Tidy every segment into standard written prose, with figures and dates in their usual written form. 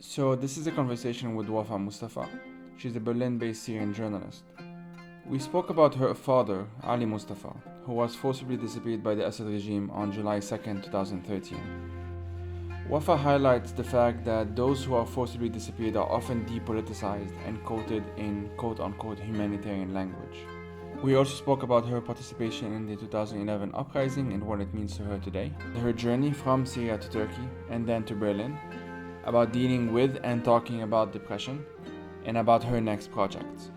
So this is a conversation with Wafa Mustafa. She's a Berlin-based Syrian journalist. We spoke about her father, Ali Mustafa, who was forcibly disappeared by the Assad regime on July 2nd, 2013. Wafa highlights the fact that those who are forcibly disappeared are often depoliticized and quoted in quote-unquote humanitarian language. We also spoke about her participation in the 2011 uprising and what it means to her today, her journey from Syria to Turkey and then to Berlin, about dealing with and talking about depression, and about her next project.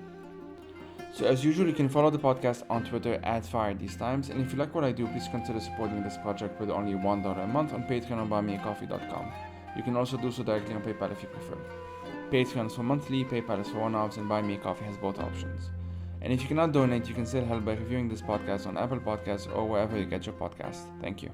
So as usual, you can follow the podcast on Twitter at FireTheseTimes, and if you like what I do, please consider supporting this project with only $1 a month on Patreon or buymeacoffee.com. You can also do so directly on PayPal if you prefer. Patreon is for monthly, PayPal is for one-offs, and Buy Me a Coffee has both options. And if you cannot donate, you can still help by reviewing this podcast on Apple Podcasts or wherever you get your podcasts. Thank you.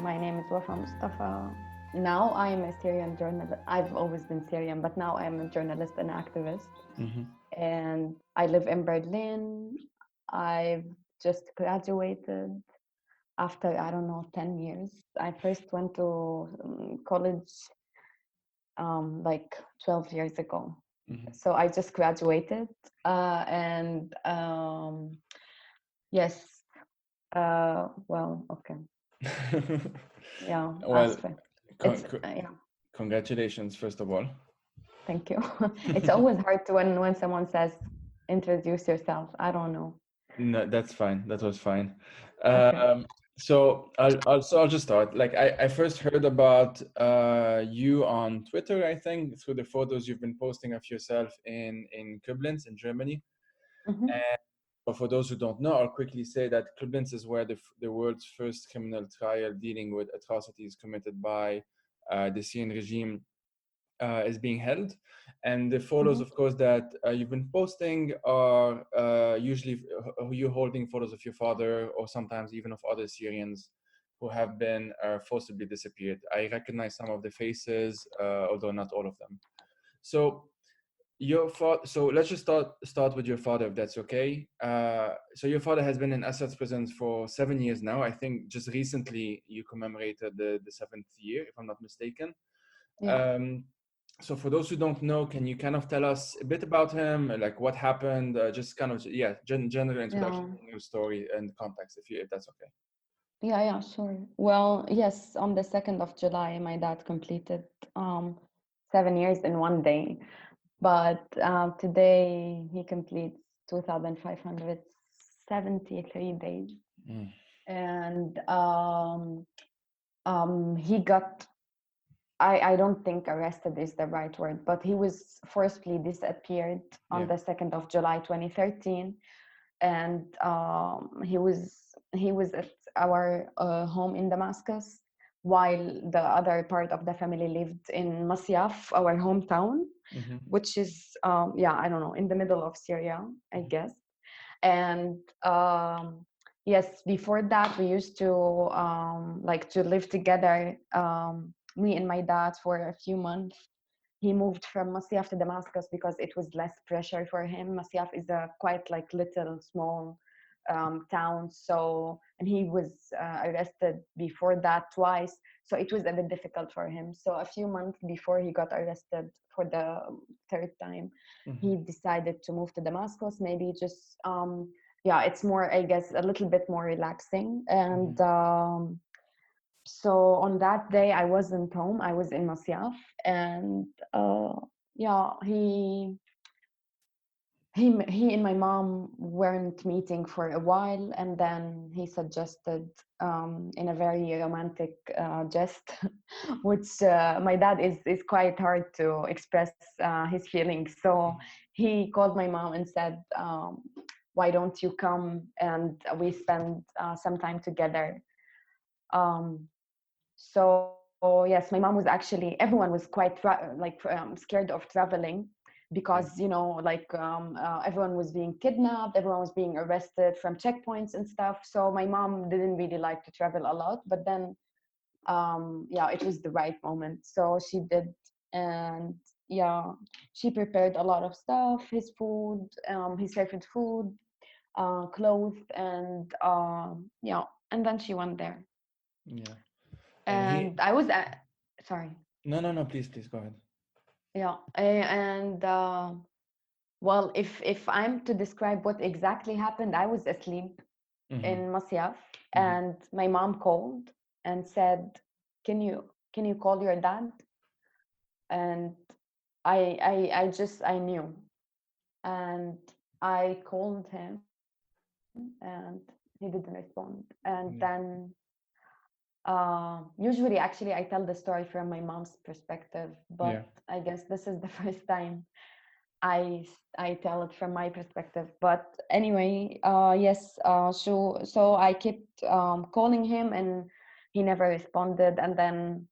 My name is Wafa Mustafa. Now I am a Syrian journalist. I've always been Syrian, but now I'm a journalist and activist. And I live in Berlin. I've just graduated after, 10 years. I first went to college like 12 years ago. So I just graduated. And yes, okay. Yeah, Well, yeah. congratulations, first of all. Thank you. It's always hard to when someone says, introduce yourself. I don't know. No, that's fine. That was fine. Okay. So I'll just start. Like I first heard about you on Twitter, I think, through the photos you've been posting of yourself in Koblenz in Germany. Mm-hmm. And but for those who don't know, I'll quickly say that Koblenz is where the world's first criminal trial dealing with atrocities committed by the Syrian regime is being held. And the photos, of course, that you've been posting are usually you holding photos of your father or sometimes even of other Syrians who have been forcibly disappeared. I recognize some of the faces, although not all of them. So your father. So let's just start with your father, if that's okay. So your father has been in Assad's prison for 7 years now. I think just recently you commemorated the seventh year, if I'm not mistaken. Yeah. So for those who don't know, can you kind of tell us a bit about him, like what happened, just kind of, general introduction Yeah. to your story and context, if that's okay. Yeah, sure. Well, yes, on the 2nd of July, my dad completed 7 years in one day. But today he completes 2,573 days. And he got I don't think arrested is the right word, but he was forcibly disappeared on the 2nd of July 2013, and he was at our home in Damascus, while the other part of the family lived in Masyaf, our hometown, which is I don't know, in the middle of Syria, I guess. And yes, before that we used to like to live together, me and my dad, for a few months. He moved from Masyaf to Damascus because it was less pressure for him. Masyaf is a quite like little small town, so, and he was arrested before that twice, so it was a bit difficult for him. So a few months before he got arrested for the third time, he decided to move to Damascus, maybe just it's more, I guess, a little bit more relaxing. And so on that day I wasn't home, I was in Masyaf. And he and my mom weren't meeting for a while, and then he suggested, in a very romantic jest, which my dad is quite hard to express his feelings. So he called my mom and said, why don't you come and we spend some time together. So yes, my mom was actually, everyone was quite scared of traveling, because everyone was being kidnapped, everyone was being arrested from checkpoints and stuff. So my mom didn't really like to travel a lot. But then yeah, it was the right moment. So she did, and yeah, she prepared a lot of stuff, his food, his favorite food, clothes, and yeah, and then she went there. Yeah. And he And I was sorry. no, please go ahead. Yeah, and well, if I'm to describe what exactly happened, I was asleep Mm-hmm. in Masyaf, Mm-hmm. and my mom called and said, can you call your dad?" And I knew, and I called him, and he didn't respond. And Yeah. then usually, actually, I tell the story from my mom's perspective, but Yeah. I guess this is the first time I tell it from my perspective. But anyway, yes, so I kept calling him, and he never responded. And then,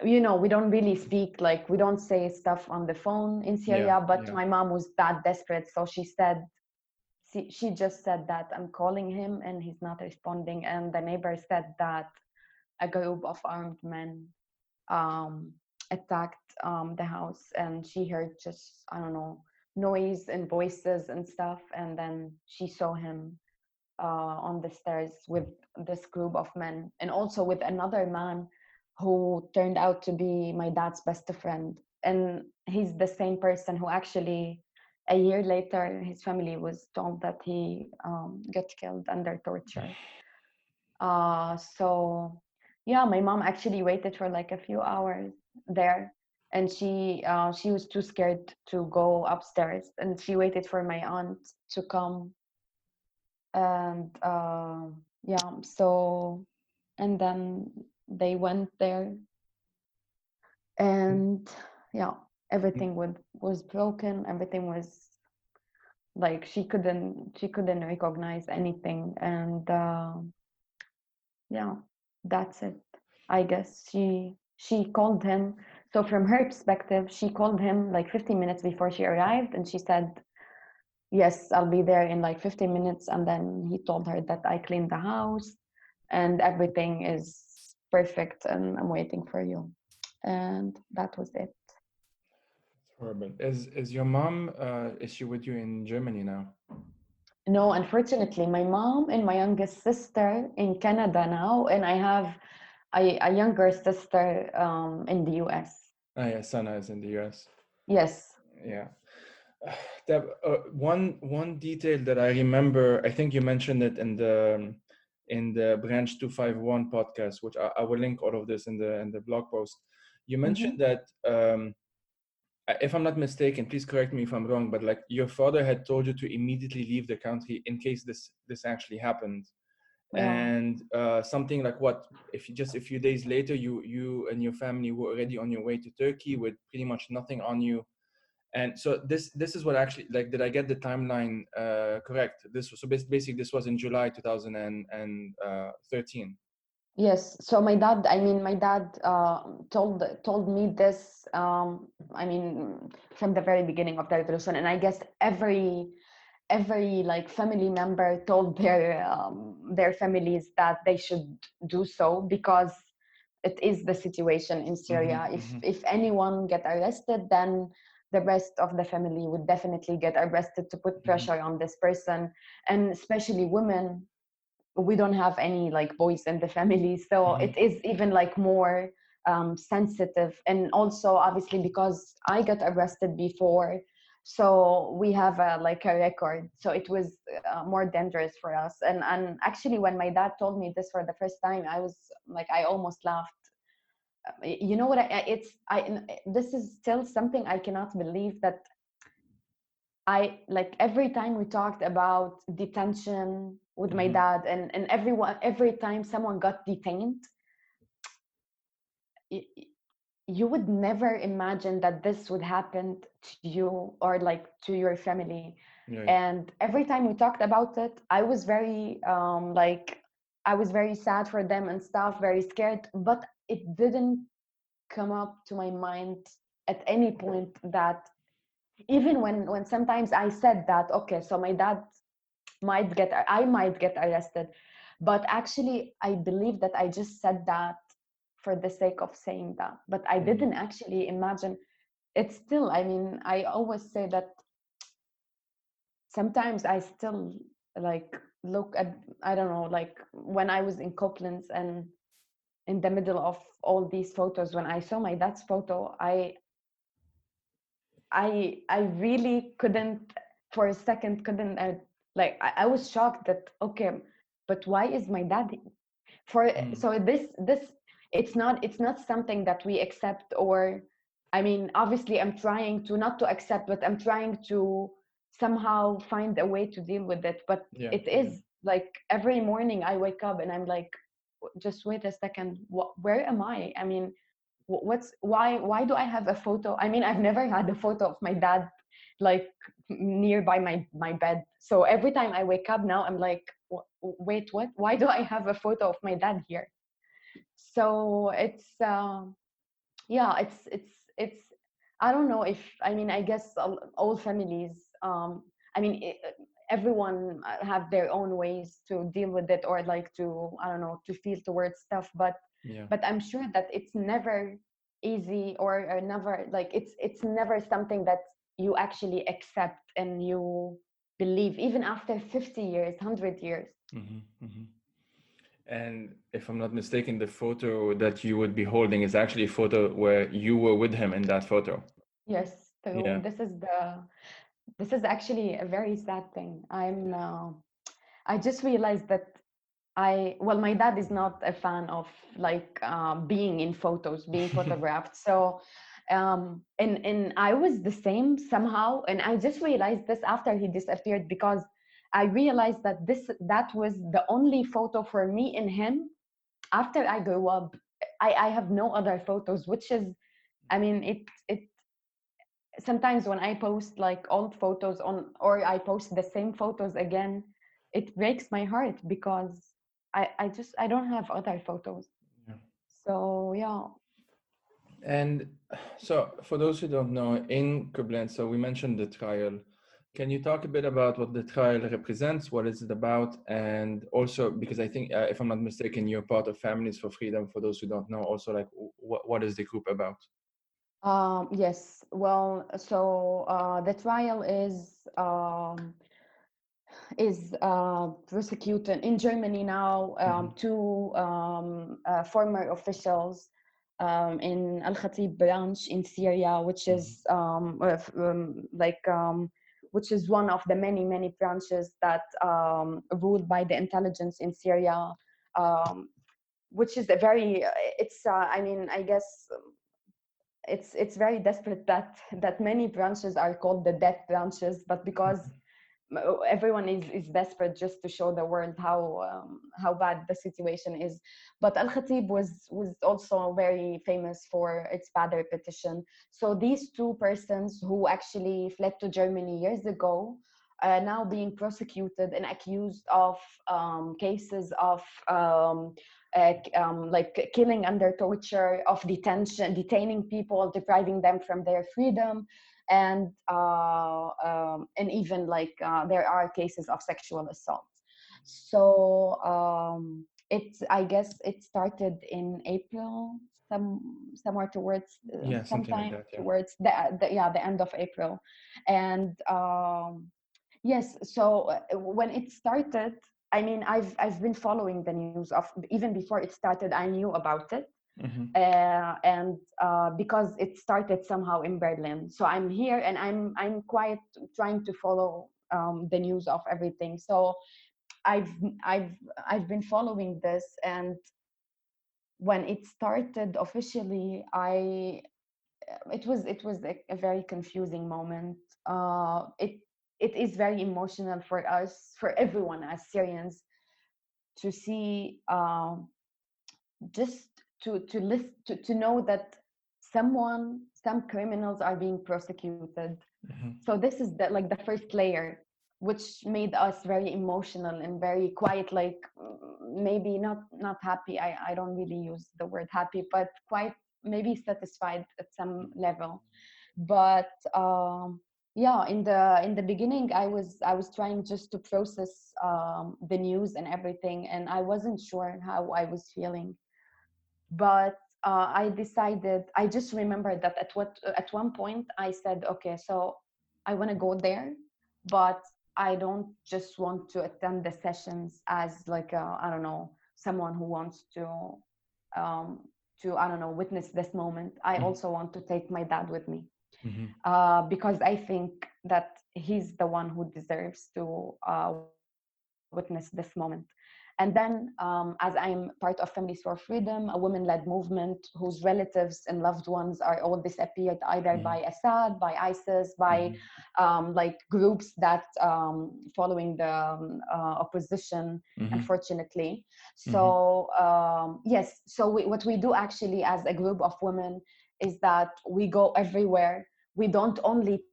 you know, we don't really speak, like, we don't say stuff on the phone in Yeah. Syria, but Yeah. my mom was that desperate, so she said, she just said that I'm calling him and he's not responding. And the neighbor said that a group of armed men um, attacked the house, and she heard just, I don't know, noise and voices and stuff. And then she saw him on the stairs with this group of men, and also with another man who turned out to be my dad's best friend. And he's the same person who actually, a year later, his family was told that he got killed under torture. So yeah, my mom actually waited for like a few hours there, and she was too scared to go upstairs, and she waited for my aunt to come. And yeah, so, and then they went there, and yeah, everything was broken. Everything was like, she couldn't recognize anything. And yeah, that's it. I guess she called him. So from her perspective, she called him like 15 minutes before she arrived, and she said, "Yes, I'll be there in like 15 minutes." And then he told her that I cleaned the house and everything is perfect, and I'm waiting for you. And that was it. Horrible. Is your mom is she with you in Germany now? No, unfortunately, my mom and my youngest sister in Canada now, and I have a younger sister in the US. Ah, yeah, Sana is in the US. Yes. Yeah. One detail that I remember, I think you mentioned it in the Branch 251 podcast, which I will link all of this in the blog post. You Mm-hmm. mentioned that if I'm not mistaken, please correct me if I'm wrong, but like your father had told you to immediately leave the country in case this actually happened. Yeah. And something like what, if you just a few days later you and your family were already on your way to Turkey with pretty much nothing on you. And so this is what actually, like, did I get the timeline correct? This was, so basically this was in July 2013. Yes. So my dad told me this. I mean, from the very beginning of the revolution, and I guess every like family member told their families that they should do so, because it is the situation in Mm-hmm, Syria. If mm-hmm, if anyone get arrested, then the rest of the family would definitely get arrested to put mm-hmm, pressure on this person, and especially women. We don't have any like boys in the family, so mm-hmm, it is even like more sensitive. And also, obviously, because I got arrested before, so we have like a record, so it was more dangerous for us. And actually, when my dad told me this for the first time, I was like, I almost laughed. You know what, this is still something I cannot believe, that I, like, every time we talked about detention with my mm-hmm, dad, and every time someone got detained, y- y- you would never imagine that this would happen to you or like to your family. right. And every time we talked about it, I was very like, I was very sad for them and stuff, very scared, but it didn't come up to my mind at any point that, even when sometimes I said that, okay, so my dad I might get arrested, but actually I believe that I just said that for the sake of saying that. But I didn't actually imagine. It's still, I mean, I always say that sometimes I still like look at, I don't know, like when I was in Koblenz and in the middle of all these photos, when I saw my dad's photo, I really couldn't, for a second, couldn't, like, I was shocked that, okay, but why is my dad for, so this, it's not something that we accept, or, I mean, obviously I'm trying to not to accept, but I'm trying to somehow find a way to deal with it. But it is like every morning I wake up and I'm like, just wait a second, where am I mean, why do I have a photo? I mean, I've never had a photo of my dad like nearby my bed. So every time I wake up now, I'm like, wait, what? Why do I have a photo of my dad here? So it's yeah, it's I don't know if, I mean, I guess all families, I mean, everyone have their own ways to deal with it, or like to, I don't know, to feel towards stuff. But I'm sure that it's never easy, or never, like, it's never something that you actually accept and you believe, even after 50 years, 100 years. And if I'm not mistaken, the photo that you would be holding is actually a photo where you were with him in that photo. Yes. So this is actually a very sad thing. I just realized that well, my dad is not a fan of like being in photos, being photographed. So and I was the same somehow, and I just realized this after he disappeared, because I realized that that was the only photo for me and him after I grew up. I have no other photos, which is, I mean, it sometimes when I post like old photos on, or I post the same photos again, it breaks my heart, because I don't have other photos. So yeah. And so for those who don't know, in Koblenz, so we mentioned the trial. Can you talk a bit about what the trial represents? What is it about? And also, because I think, if I'm not mistaken, you're part of Families for Freedom. For those who don't know, also, like, what is the group about? Yes. Well, so the trial is prosecuted in Germany now. Two former officials in Al Khatib branch in Syria, which is which is one of the many branches that ruled by the intelligence in Syria, which is a very it's I mean, I guess it's very desperate that many branches are called the death branches, but because everyone is desperate just to show the world how bad the situation is. But Al Khatib was also very famous for its bad reputation. So these two persons who actually fled to Germany years ago are now being prosecuted and accused of cases of like killing under torture, of detaining people, depriving them from their freedom, and even like there are cases of sexual assault. So I guess it started in April, somewhere towards Something like sometime that, towards the end of April. And yes, so when it started, I mean, I've been following the news of, even before it started, I knew about it. And because it started somehow in Berlin, so I'm here and I'm quite trying to follow the news of everything. So I've I've I've been following this, and when it started officially, it was a very confusing moment. It is very emotional for us, for everyone as Syrians, to see just to know that some criminals are being prosecuted. So this is like the first layer, which made us very emotional and very quiet, like maybe not happy. I don't really use the word happy, but quite maybe satisfied at some level. But yeah, in the beginning, I was trying just to process the news and everything, and I wasn't sure how I was feeling. But I decided, I just remembered that at one point I said, okay, so I want to go there, but I don't just want to attend the sessions as like I don't know, someone who wants um, I don't know, witness this moment. I also want to take my dad with me, because I think that he's the one who deserves to witness this moment. And then, as I'm part of Families for Freedom, a women-led movement whose relatives and loved ones are all disappeared either by Assad, by ISIS, by like groups that following the opposition, unfortunately. So yes, so what we do actually as a group of women is that we go everywhere. We don't only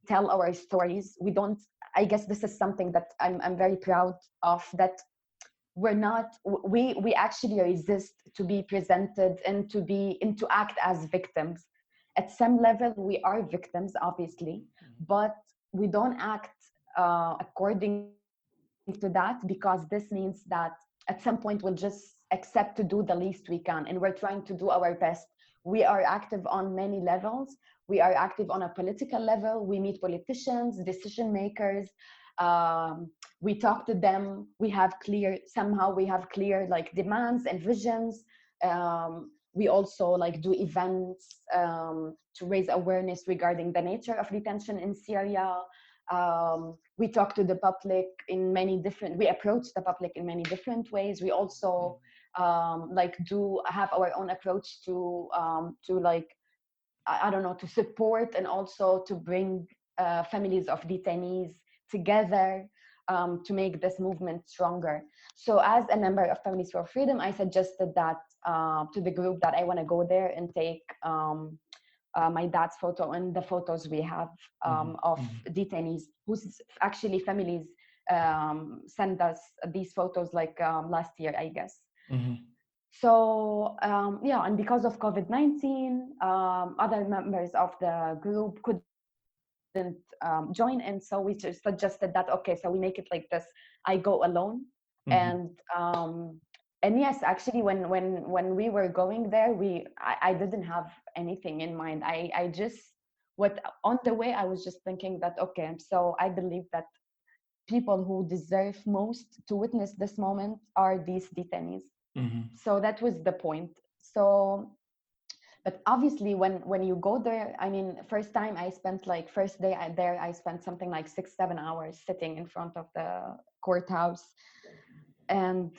tell our stories. We don't, I guess this is something that I'm very proud of, that we're not, we actually resist to be presented and to act as victims. At some level we are victims, obviously, but we don't act according to that, because this means that at some point we'll just accept to do the least we can, and we're trying to do our best. We are active on many levels. We are active on a political level. We meet politicians, decision makers. We talk to them. Somehow we have clear like demands and visions. We also like do events to raise awareness regarding the nature of detention in Syria. We talk to the public in many different, we approach the public in many different ways. We also like do have our own approach to like, I don't know, to support and also to bring families of detainees together to make this movement stronger. So as a member of Families for Freedom, I suggested that to the group that I want to go there and take my dad's photo and the photos we have of detainees whose actually families send us these photos like last year, I guess. So yeah, and because of COVID-19, other members of the group couldn't join in, so we just suggested that, okay, so we make it like this: I go alone, and yes, actually, when we were going there, I didn't have anything in mind. I just, what on the way I was just thinking that, okay, so I believe that people who deserve most to witness this moment are these detainees. So that was the point. So, but obviously when you go there, I mean, first time I spent like, first day there, I spent something like 6-7 hours sitting in front of the courthouse. And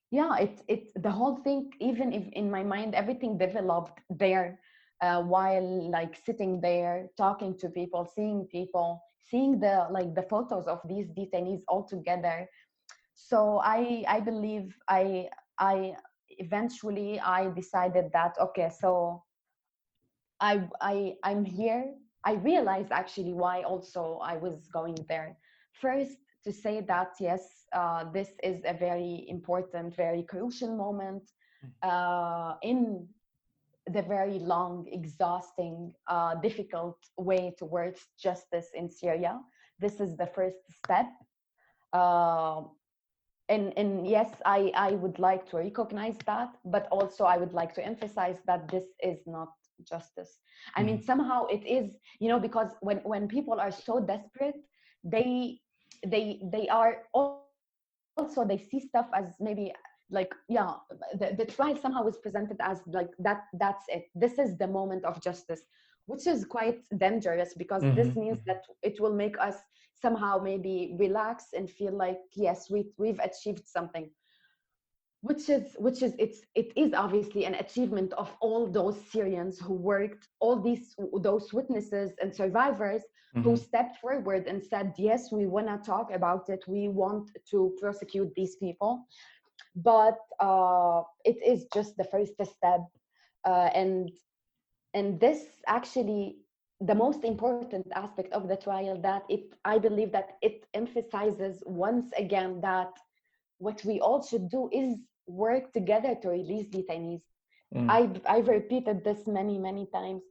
yeah, it the whole thing, even if in my mind everything developed there, while like sitting there talking to people, seeing the like the photos of these detainees all together. So I believe I eventually I decided that, okay, so I'm here. I realized actually why also I was going there. First, to say that yes, this is a very important, very crucial moment in the very long, exhausting, difficult way towards justice in Syria. This is the first step. Uh, and yes, I would like to recognize that, but also I would like to emphasize that this is not justice. I mean, somehow it is, you know, because when people are so desperate, they they are also, they see stuff as maybe like, yeah, the trial somehow is presented as like that's it, this is the moment of justice, which is quite dangerous, because this means that it will make us somehow maybe relax and feel like, yes, we've achieved something, which is it is obviously an achievement of all those Syrians who worked, all those witnesses and survivors who stepped forward and said, yes, we want to talk about it, we want to prosecute these people. But it is just the first step, and this actually, the most important aspect of the trial, that I believe that it emphasizes once again that what we all should do is work together to release detainees. I've repeated this many times.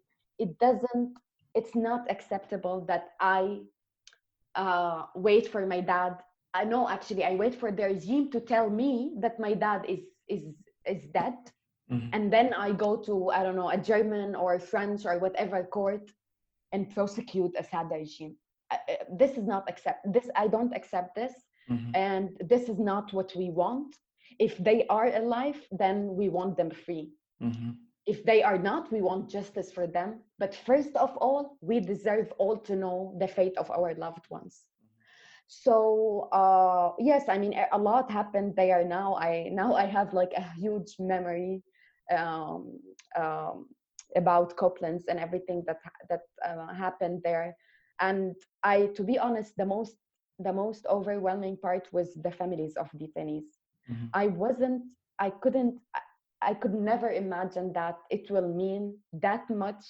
It's not acceptable that I wait for my dad. I know, actually, I wait for the regime to tell me that my dad is dead, And then I go to, I don't know, a German or French or whatever court and prosecute Assad regime. This is not this. I don't accept this, and this is not what we want. If they are alive, then we want them free. If they are not, we want justice for them. But first of all, we deserve all to know the fate of our loved ones. So yes, I mean, a lot happened there. Now I have like a huge memory um, um, about Coplands and everything that happened there. And to be honest, the most overwhelming part was the families of detainees. I wasn't, I couldn't, I could never imagine that it will mean that much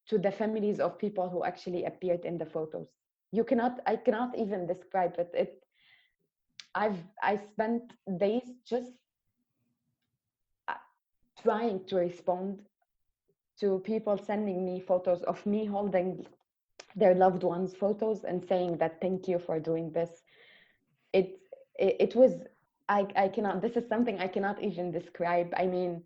to the families of people who actually appeared in the photos. I cannot even describe it. I spent days just trying to respond to people sending me photos of me holding their loved ones' photos and saying that thank you for doing this. It was, I cannot, this is something I cannot even describe. I mean,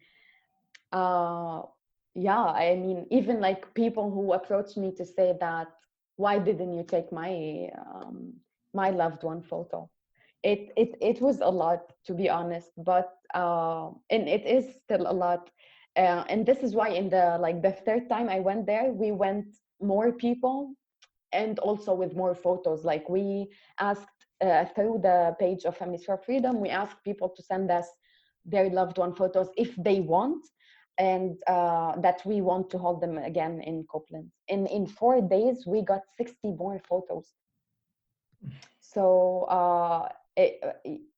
yeah, I mean, even like people who approached me to say that, why didn't you take my loved one photo? It was a lot, to be honest, but and it is still a lot. And this is why in the third time I went there, we went more people and also with more photos. Like we asked through the page of Families for Freedom, we asked people to send us their loved one photos if they want, and that we want to hold them again in Copeland. In 4 days, we got 60 more photos. So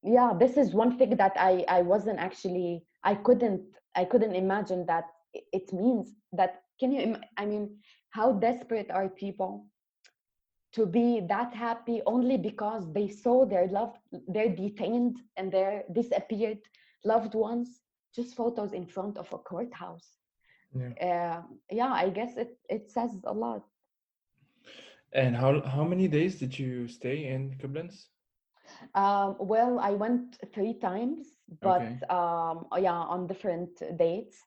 yeah, this is one thing that I wasn't actually, I couldn't imagine that it means that. I mean, how desperate are people to be that happy only because they saw their detained and their disappeared loved ones, just photos in front of a courthouse. Yeah, I guess it says a lot. And how many days did you stay in Koblenz? Well, I went 3 times, but yeah, on different dates.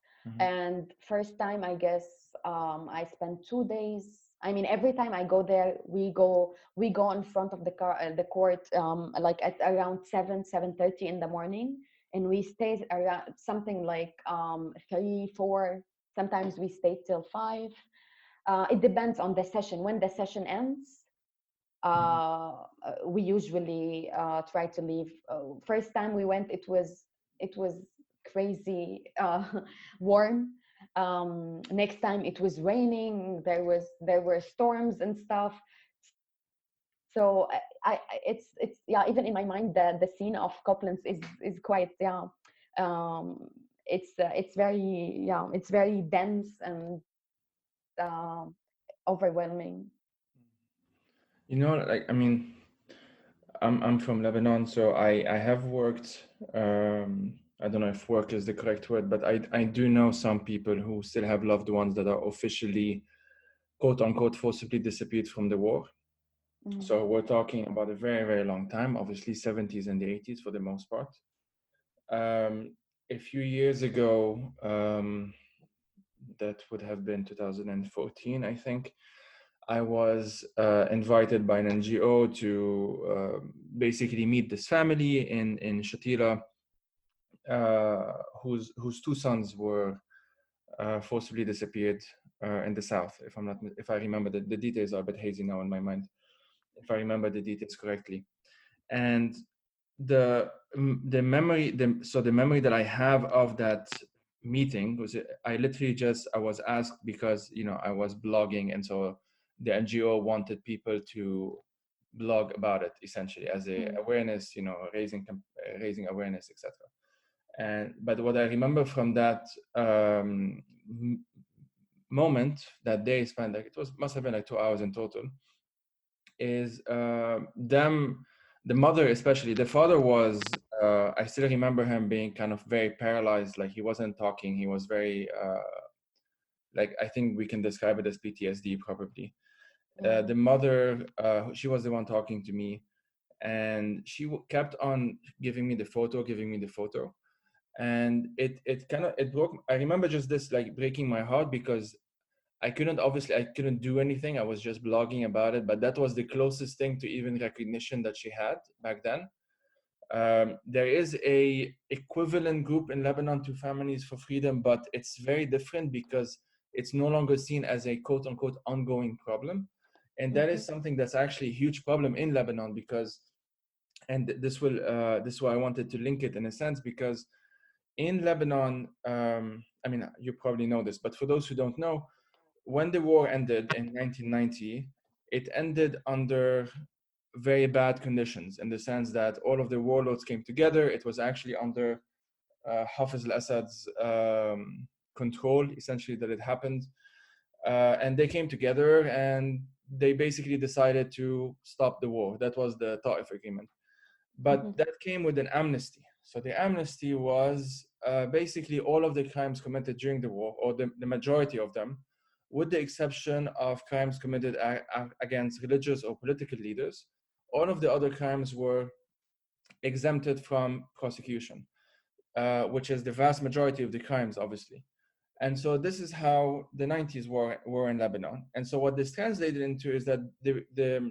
And first time, I guess I spent 2 days. I mean, every time I go there, we go in front of the court, like at around 7:30 in the morning, and we stay around something like 3, 4. Sometimes we stay till 5. It depends on the session. When the session ends, we usually try to leave. First time we went, it was crazy warm. Next time it was raining. There were storms and stuff. So it's yeah. Even in my mind, the scene of Coplands is quite, yeah. It's very, yeah. It's very dense and overwhelming. You know, like, I mean, I'm from Lebanon, so I have worked. I don't know if work is the correct word, but I do know some people who still have loved ones that are officially, quote unquote, forcibly disappeared from the war. So we're talking about a very, very long time, obviously 70s and the 80s for the most part. A few years ago, that would have been 2014, I think, I was invited by an NGO to basically meet this family in Shatila, whose 2 sons were forcibly disappeared in the south. If I remember, the details are a bit hazy now in my mind. If I remember the details correctly, and the memory that I have of that meeting was, I was asked because I was blogging, and so the NGO wanted people to blog about it, essentially as a awareness, raising awareness, etc. But what I remember from that moment, that day spent, like, must have been like 2 hours in total, is them, the mother especially. The father was, I still remember him being kind of very paralyzed, like he wasn't talking. He was very, like, I think we can describe it as PTSD probably. The mother, she was the one talking to me, and she kept on giving me the photo. And it broke. I remember just this like breaking my heart, because I couldn't do anything. I was just blogging about it, but that was the closest thing to even recognition that she had back then. There is a equivalent group in Lebanon to Families for Freedom, but it's very different because it's no longer seen as a quote unquote ongoing problem. And that is something that's actually a huge problem in Lebanon, because, and this is why I wanted to link it in a sense, because in Lebanon, I mean, you probably know this, but for those who don't know, when the war ended in 1990, it ended under very bad conditions, in the sense that all of the warlords came together. It was actually under Hafiz al-Assad's control, essentially, that it happened. And they came together and they basically decided to stop the war. That was the Ta'if agreement. But that came with an amnesty. So the amnesty was basically all of the crimes committed during the war, or the majority of them, with the exception of crimes committed against religious or political leaders. All of the other crimes were exempted from prosecution, which is the vast majority of the crimes, obviously. And so this is how the 90s were in Lebanon. And so what this translated into is that the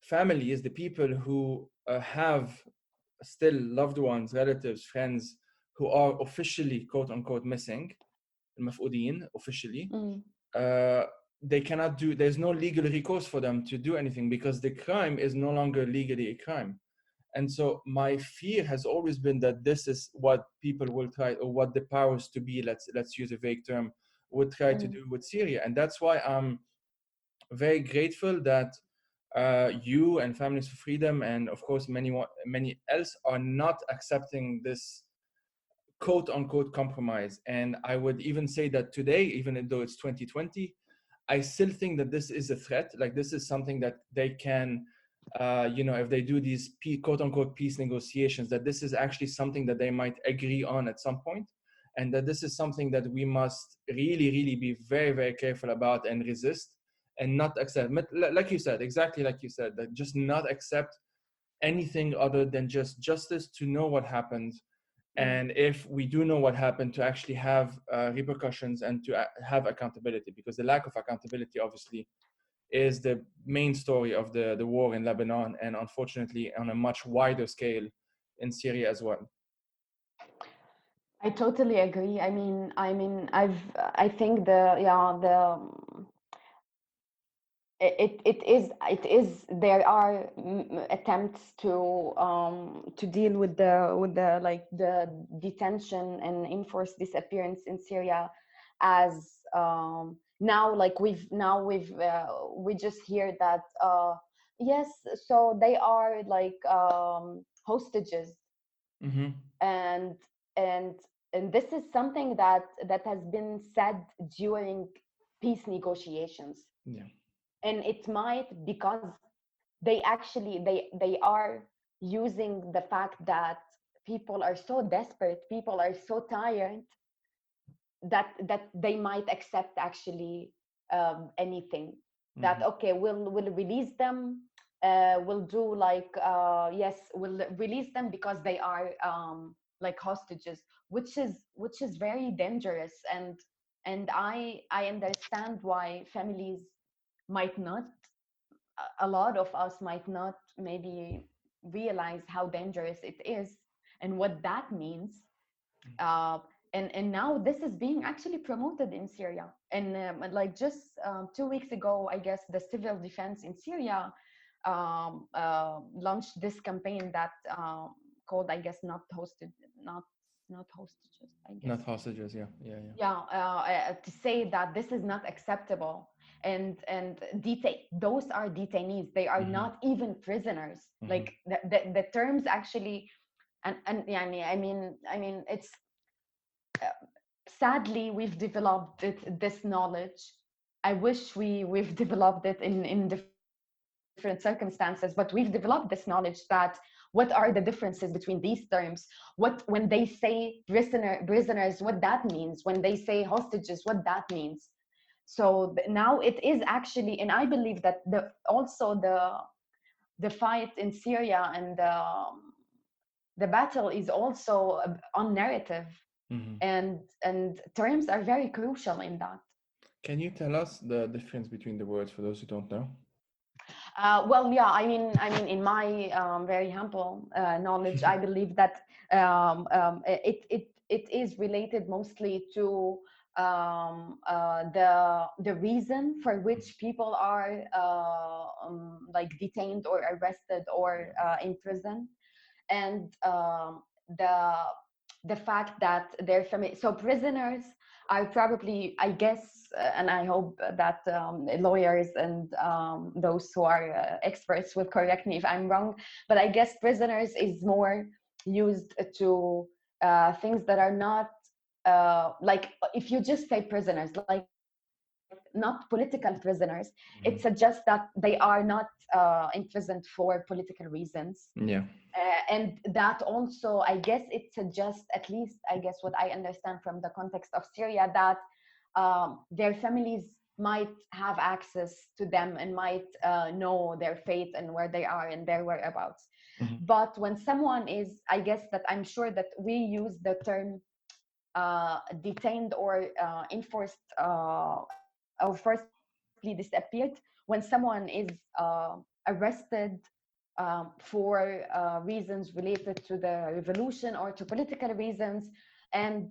families, the people who have still loved ones, relatives, friends who are officially quote unquote missing, المفقودين officially, uh, they cannot do, there's no legal recourse for them to do anything, because the crime is no longer legally a crime. And so my fear has always been that this is what people will try, or what the powers to be, let's use a vague term, would try to do with Syria. And that's why I'm very grateful that you and Families for Freedom, and of course many else, are not accepting this quote unquote compromise. And I would even say that today, even though it's 2020, I still think that this is a threat. Like, this is something that they can, if they do these quote unquote peace negotiations, that this is actually something that they might agree on at some point, and that this is something that we must really, really be very, very careful about and resist, and not accept. Like you said, exactly like you said, that just not accept anything other than just justice, to know what happened. And if we do know what happened, to actually have repercussions and to have accountability, because the lack of accountability obviously is the main story of the war in Lebanon, and unfortunately on a much wider scale in Syria as well. I totally agree. I think there are attempts to deal with the detention and enforced disappearance in Syria, as now, like we just hear that yes, so they are like hostages. and and and this is something that has been said during peace negotiations. Yeah. And it might, because they are using the fact that people are so desperate, people are so tired, that they might accept actually anything. That okay, we'll release them, we'll do like yes, we'll release them because they are like hostages, which is very dangerous. And I understand why families might not, a lot of us might not maybe realize how dangerous it is and what that means. uh, and now this is being actually promoted in Syria. And like just 2 weeks ago, I guess the civil defense in Syria launched this campaign that called, I guess, not hostages, I guess. Not hostages, yeah. To say that this is not acceptable. And those are detainees, they are not even prisoners. Like the terms actually. And yeah, I mean it's sadly we've developed this knowledge. I wish we've developed it in different circumstances, but we've developed this knowledge that what are the differences between these terms, what when they say prisoners, what that means, when they say hostages, what that means. So now it is actually, and I believe that the fight in Syria and the battle is also on narrative, Mm-hmm. and terms are very crucial in that. Can you tell us the difference between the words for those who don't know? Well, yeah, in my very humble knowledge, I believe that it is related mostly to the reason for which people are like detained or arrested or in prison, and the the fact that their family, so prisoners are probably, I guess, and I hope that lawyers and those who are experts will correct me if I'm wrong, but I guess prisoners is more used to things that are not like, if you just say prisoners, like not political prisoners, it suggests that they are not imprisoned for political reasons. Yeah. And that also, I guess, it suggests, at least I guess what I understand from the context of Syria, that their families might have access to them and might know their fate and where they are and their whereabouts. Mm-hmm. But when someone is, I guess that I'm sure that we use the term detained or enforced or forcibly disappeared when someone is arrested for reasons related to the revolution or to political reasons, and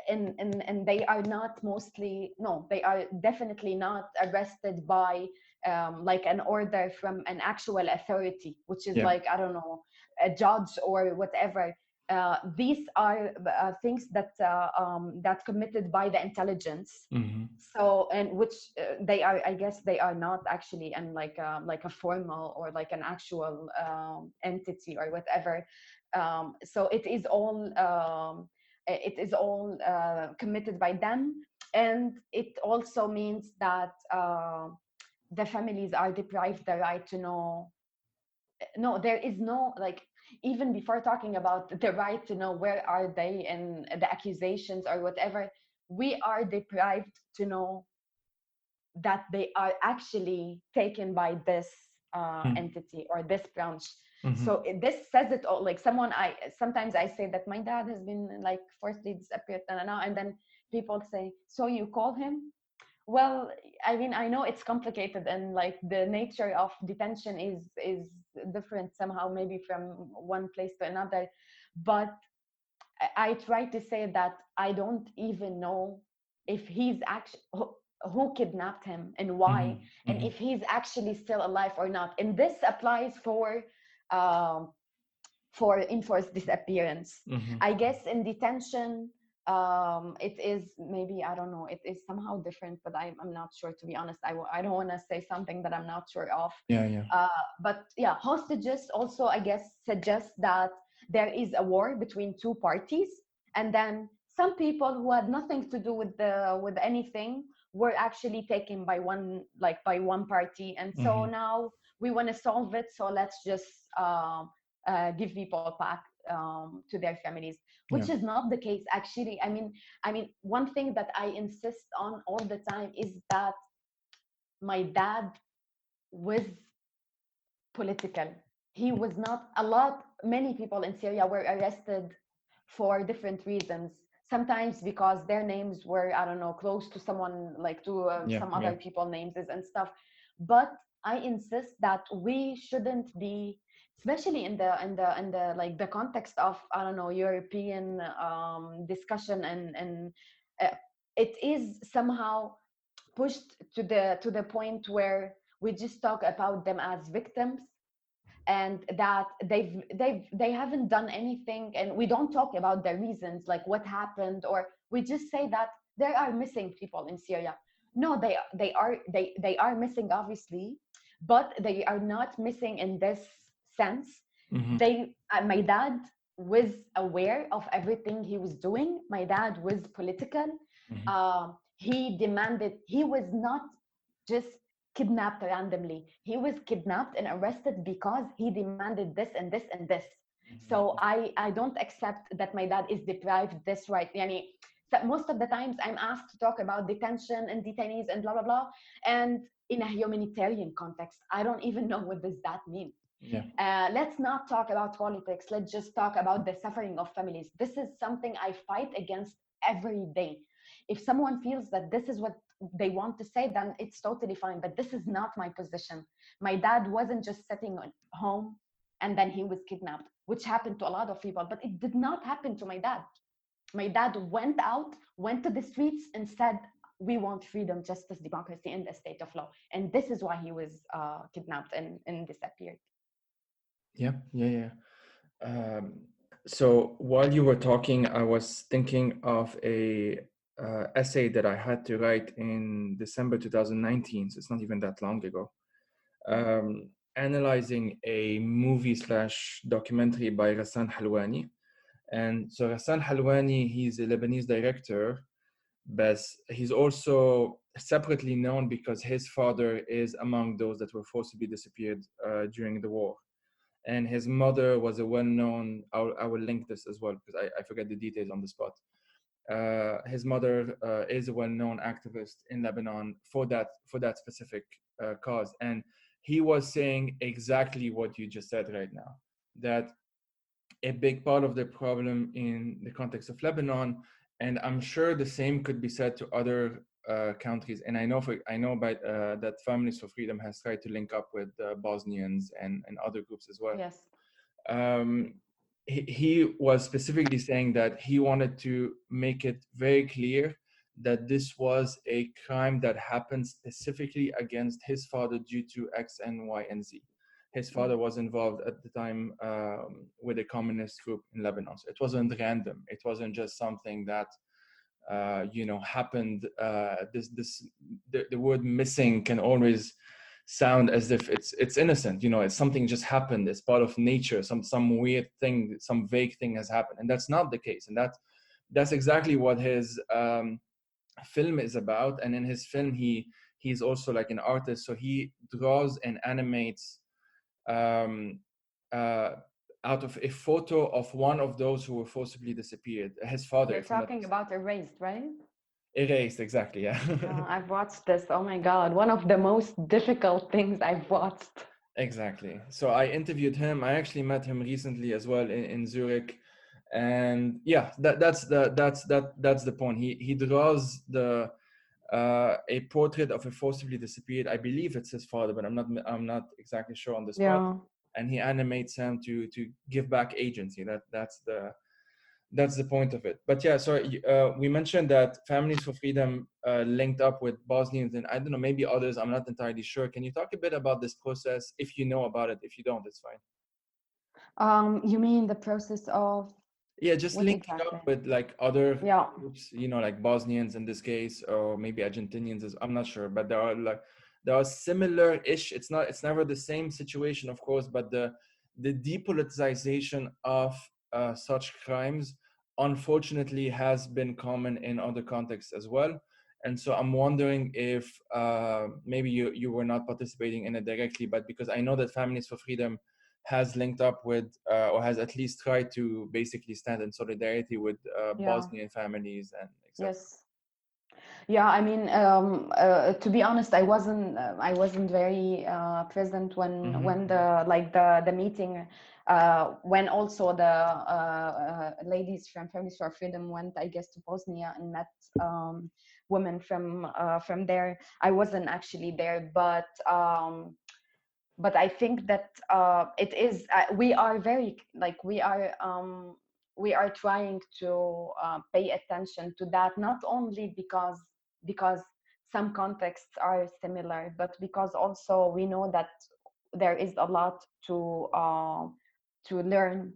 and they are not mostly, no, they are definitely not arrested by like an order from an actual authority, which is Yeah. like, I don't know, a judge or whatever. These are things that that committed by the intelligence. Mm-hmm. So, and which they are, I guess they are not actually and like a formal or like an actual entity or whatever. So it is all committed by them, and it also means that the families are deprived the right to know. No, there is no, like, even before talking about the right to know where are they and the accusations or whatever, we are deprived to know that they are actually taken by this entity or this branch. Mm-hmm. So this says it all. Like, someone, I sometimes I say that my dad has been like forcibly disappeared, and then people say, so you call him? Well, I mean, I know it's complicated, and like the nature of detention is different somehow, maybe from one place to another. But I try to say that I don't even know if he's actually who kidnapped him and why, Mm-hmm. and Mm-hmm. if he's actually still alive or not. And this applies um, for enforced disappearance. Mm-hmm. I guess in detention, it is maybe, I don't know, it is somehow different, but I'm not sure, to be honest. I don't want to say something that I'm not sure of. Yeah, yeah. But yeah, hostages also, I guess, suggest that there is a war between two parties, and then some people who had nothing to do with anything were actually taken by one, like by one party, and so Mm-hmm. now we want to solve it, so let's just give people back to their families, which Yeah. is not the case actually. I mean, one thing that I insist on all the time is that my dad was political. He was not, a lot, many people in Syria were arrested for different reasons. Sometimes because their names were, I don't know, close to someone, like to Yeah. some Yeah. other people names and stuff. But I insist that we shouldn't be, especially in the like the context of, I don't know, European discussion, and uh, it is somehow pushed to the point where we just talk about them as victims, and that they haven't done anything, and we don't talk about the reasons, like what happened, or we just say that there are missing people in Syria. No, they are missing, obviously, but they are not missing in this sense. Mm-hmm. My dad was aware of everything he was doing. My dad was political. Mm-hmm. He demanded, he was not just kidnapped randomly. He was kidnapped and arrested because he demanded this and this and this. So I don't accept that my dad is deprived this right. Yani, so most of the times I'm asked to talk about detention and detainees and blah blah blah, and in a humanitarian context, I don't even know what does that mean. Yeah. Let's not talk about politics. Let's just talk about the suffering of families. This is something I fight against every day. If someone feels that this is what they want to say, then it's totally fine. But this is not my position. My dad wasn't just sitting at home and then he was kidnapped, which happened to a lot of people, but it did not happen to my dad. My dad went out, went to the streets, and said, "We want freedom, justice, democracy, and the state of law." And this is why he was kidnapped and disappeared. Yeah. Yeah. Yeah. So while you were talking, I was thinking of a essay that I had to write in December 2019. So it's not even that long ago. Analyzing a movie slash documentary by Ghassan Halwani. And so Ghassan Halwani, he's a Lebanese director, but he's also separately known because his father is among those that were forcibly disappeared during the war. And his mother was a well-known, I will link this as well because I forget the details on the spot. His mother is a well-known activist in Lebanon for that specific cause. And he was saying exactly what you just said right now, that a big part of the problem in the context of Lebanon, and I'm sure the same could be said to other countries. And I know that Families for Freedom has tried to link up with Bosnians and other groups as well. Yes. Um, he was specifically saying that he wanted to make it very clear that this was a crime that happened specifically against his father due to X and Y and Z. His father was involved at the time with a communist group in Lebanon. So it wasn't random. It wasn't just something that happened. The word missing can always sound as if it's innocent. It's something just happened. It's part of nature. Some weird thing, some vague thing has happened, and that's not the case. And that's exactly what his film is about. And in his film, he's also like an artist, so he draws and animates um, uh, out of a photo of one of those who were forcibly disappeared. His father, You're if I'm not talking about Erased, right? erased, exactly, yeah. I've watched this. Oh my God. One of the most difficult things I've watched. Exactly. So I interviewed him. I actually met him recently as well in Zurich, and yeah, that's the point. He draws a portrait of a forcibly disappeared. I believe it's his father, but I'm not exactly sure on the spot. Yeah. And he animates him to give back agency. That's the point of it. But yeah, so we mentioned that Families for Freedom linked up with Bosnians, and I don't know, maybe others. I'm not entirely sure. Can you talk a bit about this process? If you know about it, if you don't, it's fine. You mean the process of Yeah, just what linking exactly? up with like other Yeah. groups, like Bosnians in this case, or maybe Argentinians. I'm not sure, but there are similar-ish. It's never the same situation, of course, but the depoliticization of such crimes, unfortunately, has been common in other contexts as well. And so I'm wondering if maybe you were not participating in it directly, but because I know that Families for Freedom has linked up with or has at least tried to basically stand in solidarity with Yeah. Bosnian families and etc. Yes. Yeah, I mean, to be honest, I wasn't very present when the meeting, when also the ladies from Families for Freedom went, I guess, to Bosnia and met women from there. I wasn't actually there, but I think that it is we are very like we are trying to pay attention to that, not only because some contexts are similar, but because also we know that there is a lot to learn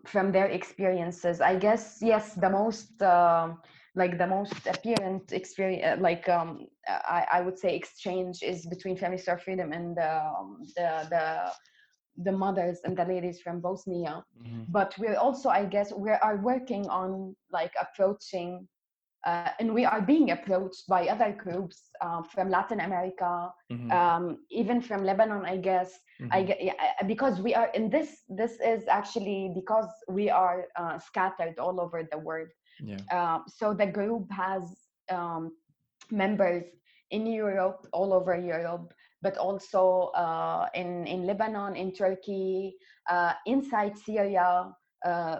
from their experiences. I guess yes, the most the most apparent experience, I would say exchange is between Families for Freedom and the mothers and the ladies from Bosnia. But we're also, I guess, we are working on like approaching and we are being approached by other groups from Latin America, even from Lebanon, I guess. Because we are in this is actually because we are scattered all over the world. So the group has members in Europe, all over Europe, but also in Lebanon, in Turkey, inside Syria,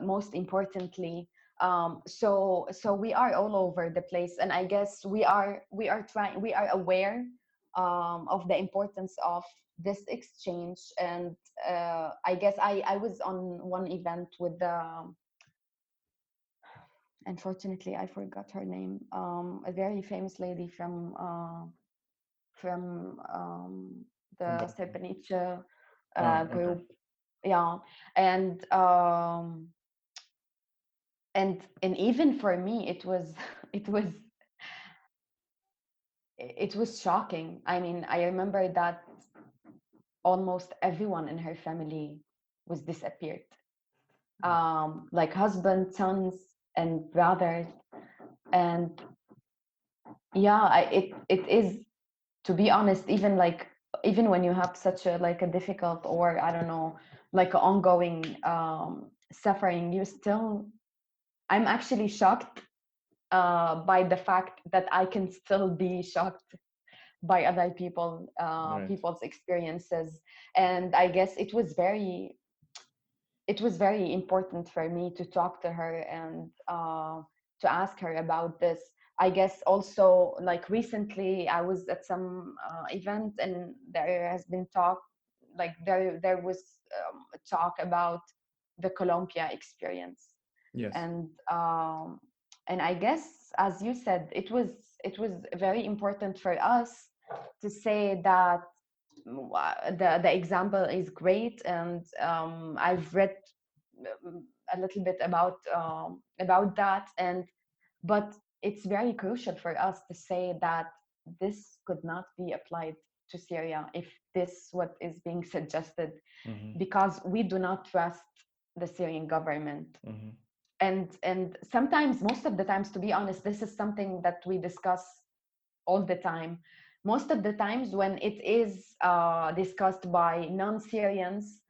most importantly. So we are all over the place, and I guess we are aware of the importance of this exchange. And I guess I was on one event with the, unfortunately I forgot her name, a very famous lady from From the Belgium. Srebrenica Oh, okay. group. Yeah. and and even for me it was it was it was shocking. I mean, I remember that almost everyone in her family was disappeared, like husband, sons, and brothers. And yeah, it is, to be honest, even like, even when you have such a like a difficult, or I don't know, like an ongoing suffering, you still, I'm actually shocked by the fact that I can still be shocked by other Right. people's experiences. And I guess it was very important for me to talk to her and to ask her about this. I guess also, like recently, I was at some event, and there has been talk, like there was talk about the Colombia experience. Yes. and um, and I guess, as you said, it was very important for us to say that the example is great. And I've read a little bit about that. And but it's very crucial for us to say that this could not be applied to Syria if this what is being suggested, Mm-hmm. because we do not trust the Syrian government. Mm-hmm. And sometimes, most of the times, to be honest, this is something that we discuss all the time. Most of the times when it is discussed by non-Syrians,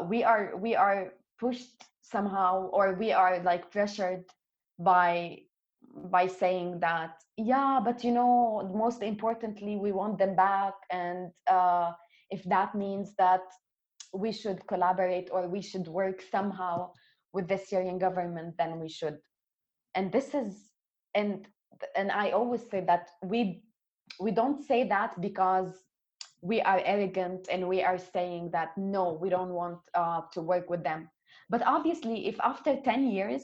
we are pushed somehow, or we are like pressured by saying that, yeah, but most importantly, we want them back. And if that means that we should collaborate, or we should work somehow with the Syrian government, then we should. And this is, and I always say that we don't say that because we are arrogant, and we are saying that no, we don't want to work with them. But obviously, if after 10 years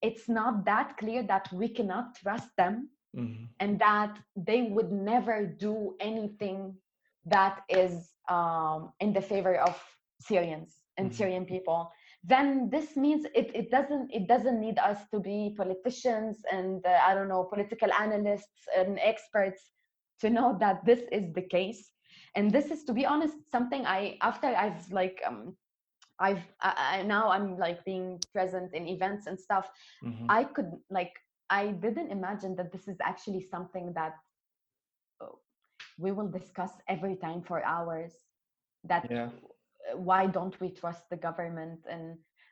it's not that clear that we cannot trust them, Mm-hmm. and that they would never do anything that is in the favor of Syrians and Mm-hmm. Syrian people, then this means it doesn't need us to be politicians and I don't know, political analysts and experts to know that this is the case. And this is, to be honest, something after I've like now I'm like being present in events and stuff. Mm-hmm. I could like, I didn't imagine that this is actually something that we will discuss every time for hours. That Yeah. why don't we trust the government?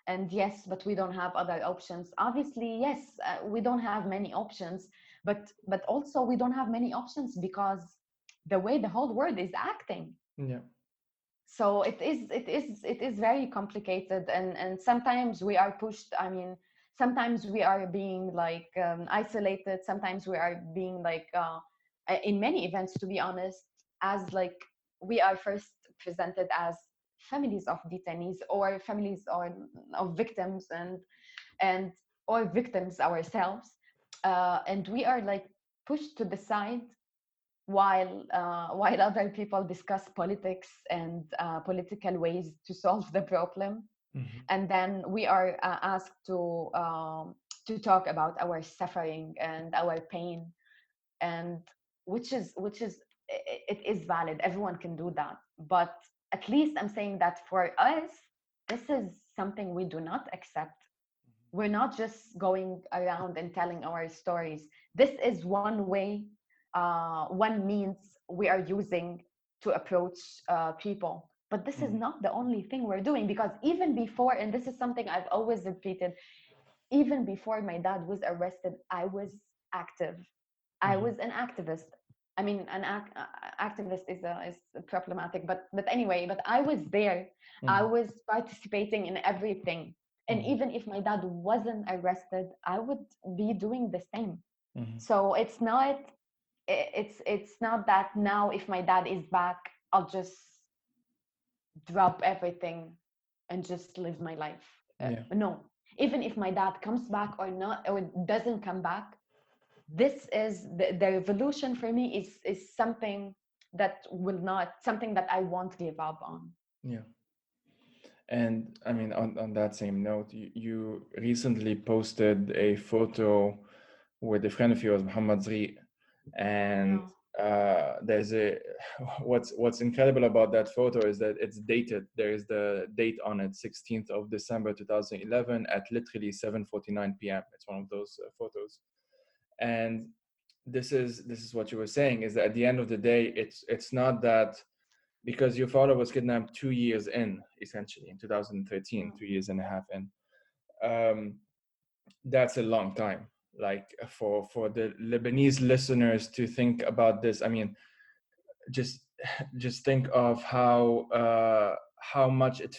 And yes, but we don't have other options. Obviously, yes, we don't have many options, but also we don't have many options because the way the whole world is acting. Yeah. So it is very complicated. And sometimes we are pushed, I mean, sometimes we are being like isolated, sometimes we are being like in many events, to be honest, as like we are first presented as families of detainees, or families of victims, and or victims ourselves. And we are like pushed to the side while other people discuss politics and political ways to solve the problem. Mm-hmm. And then we are asked to talk about our suffering and our pain. And which is it is valid, everyone can do that. But at least I'm saying that for us, this is something we do not accept. We're not just going around and telling our stories. This is one way, one means we are using to approach people. But this is Mm-hmm. not the only thing we're doing, because even before, and this is something I've always repeated, even before my dad was arrested, I was active. I Mm-hmm. was an activist. I mean, activist is problematic, but anyway, but I was there. I was participating in everything, and even if my dad wasn't arrested, I would be doing the same. So it's not that now if my dad is back, I'll just drop everything and just live my life. No, even if my dad comes back or not, or doesn't come back, this is the revolution for me is something that will not, something that I won't give up on. Yeah. And I mean, on that same note, you recently posted a photo with a friend of yours, Muhammad Zri, and there's a what's incredible about that photo is that it's dated. There is the date on it, 16th of December 2011 at literally 7:49 p.m. It's one of those photos, and this is what you were saying, is that at the end of the day, it's not that, because your father was kidnapped 2 years in, essentially in 2013, 2 years and a half in. That's a long time. Like for the Lebanese listeners to think about this, I mean, just just think of how much it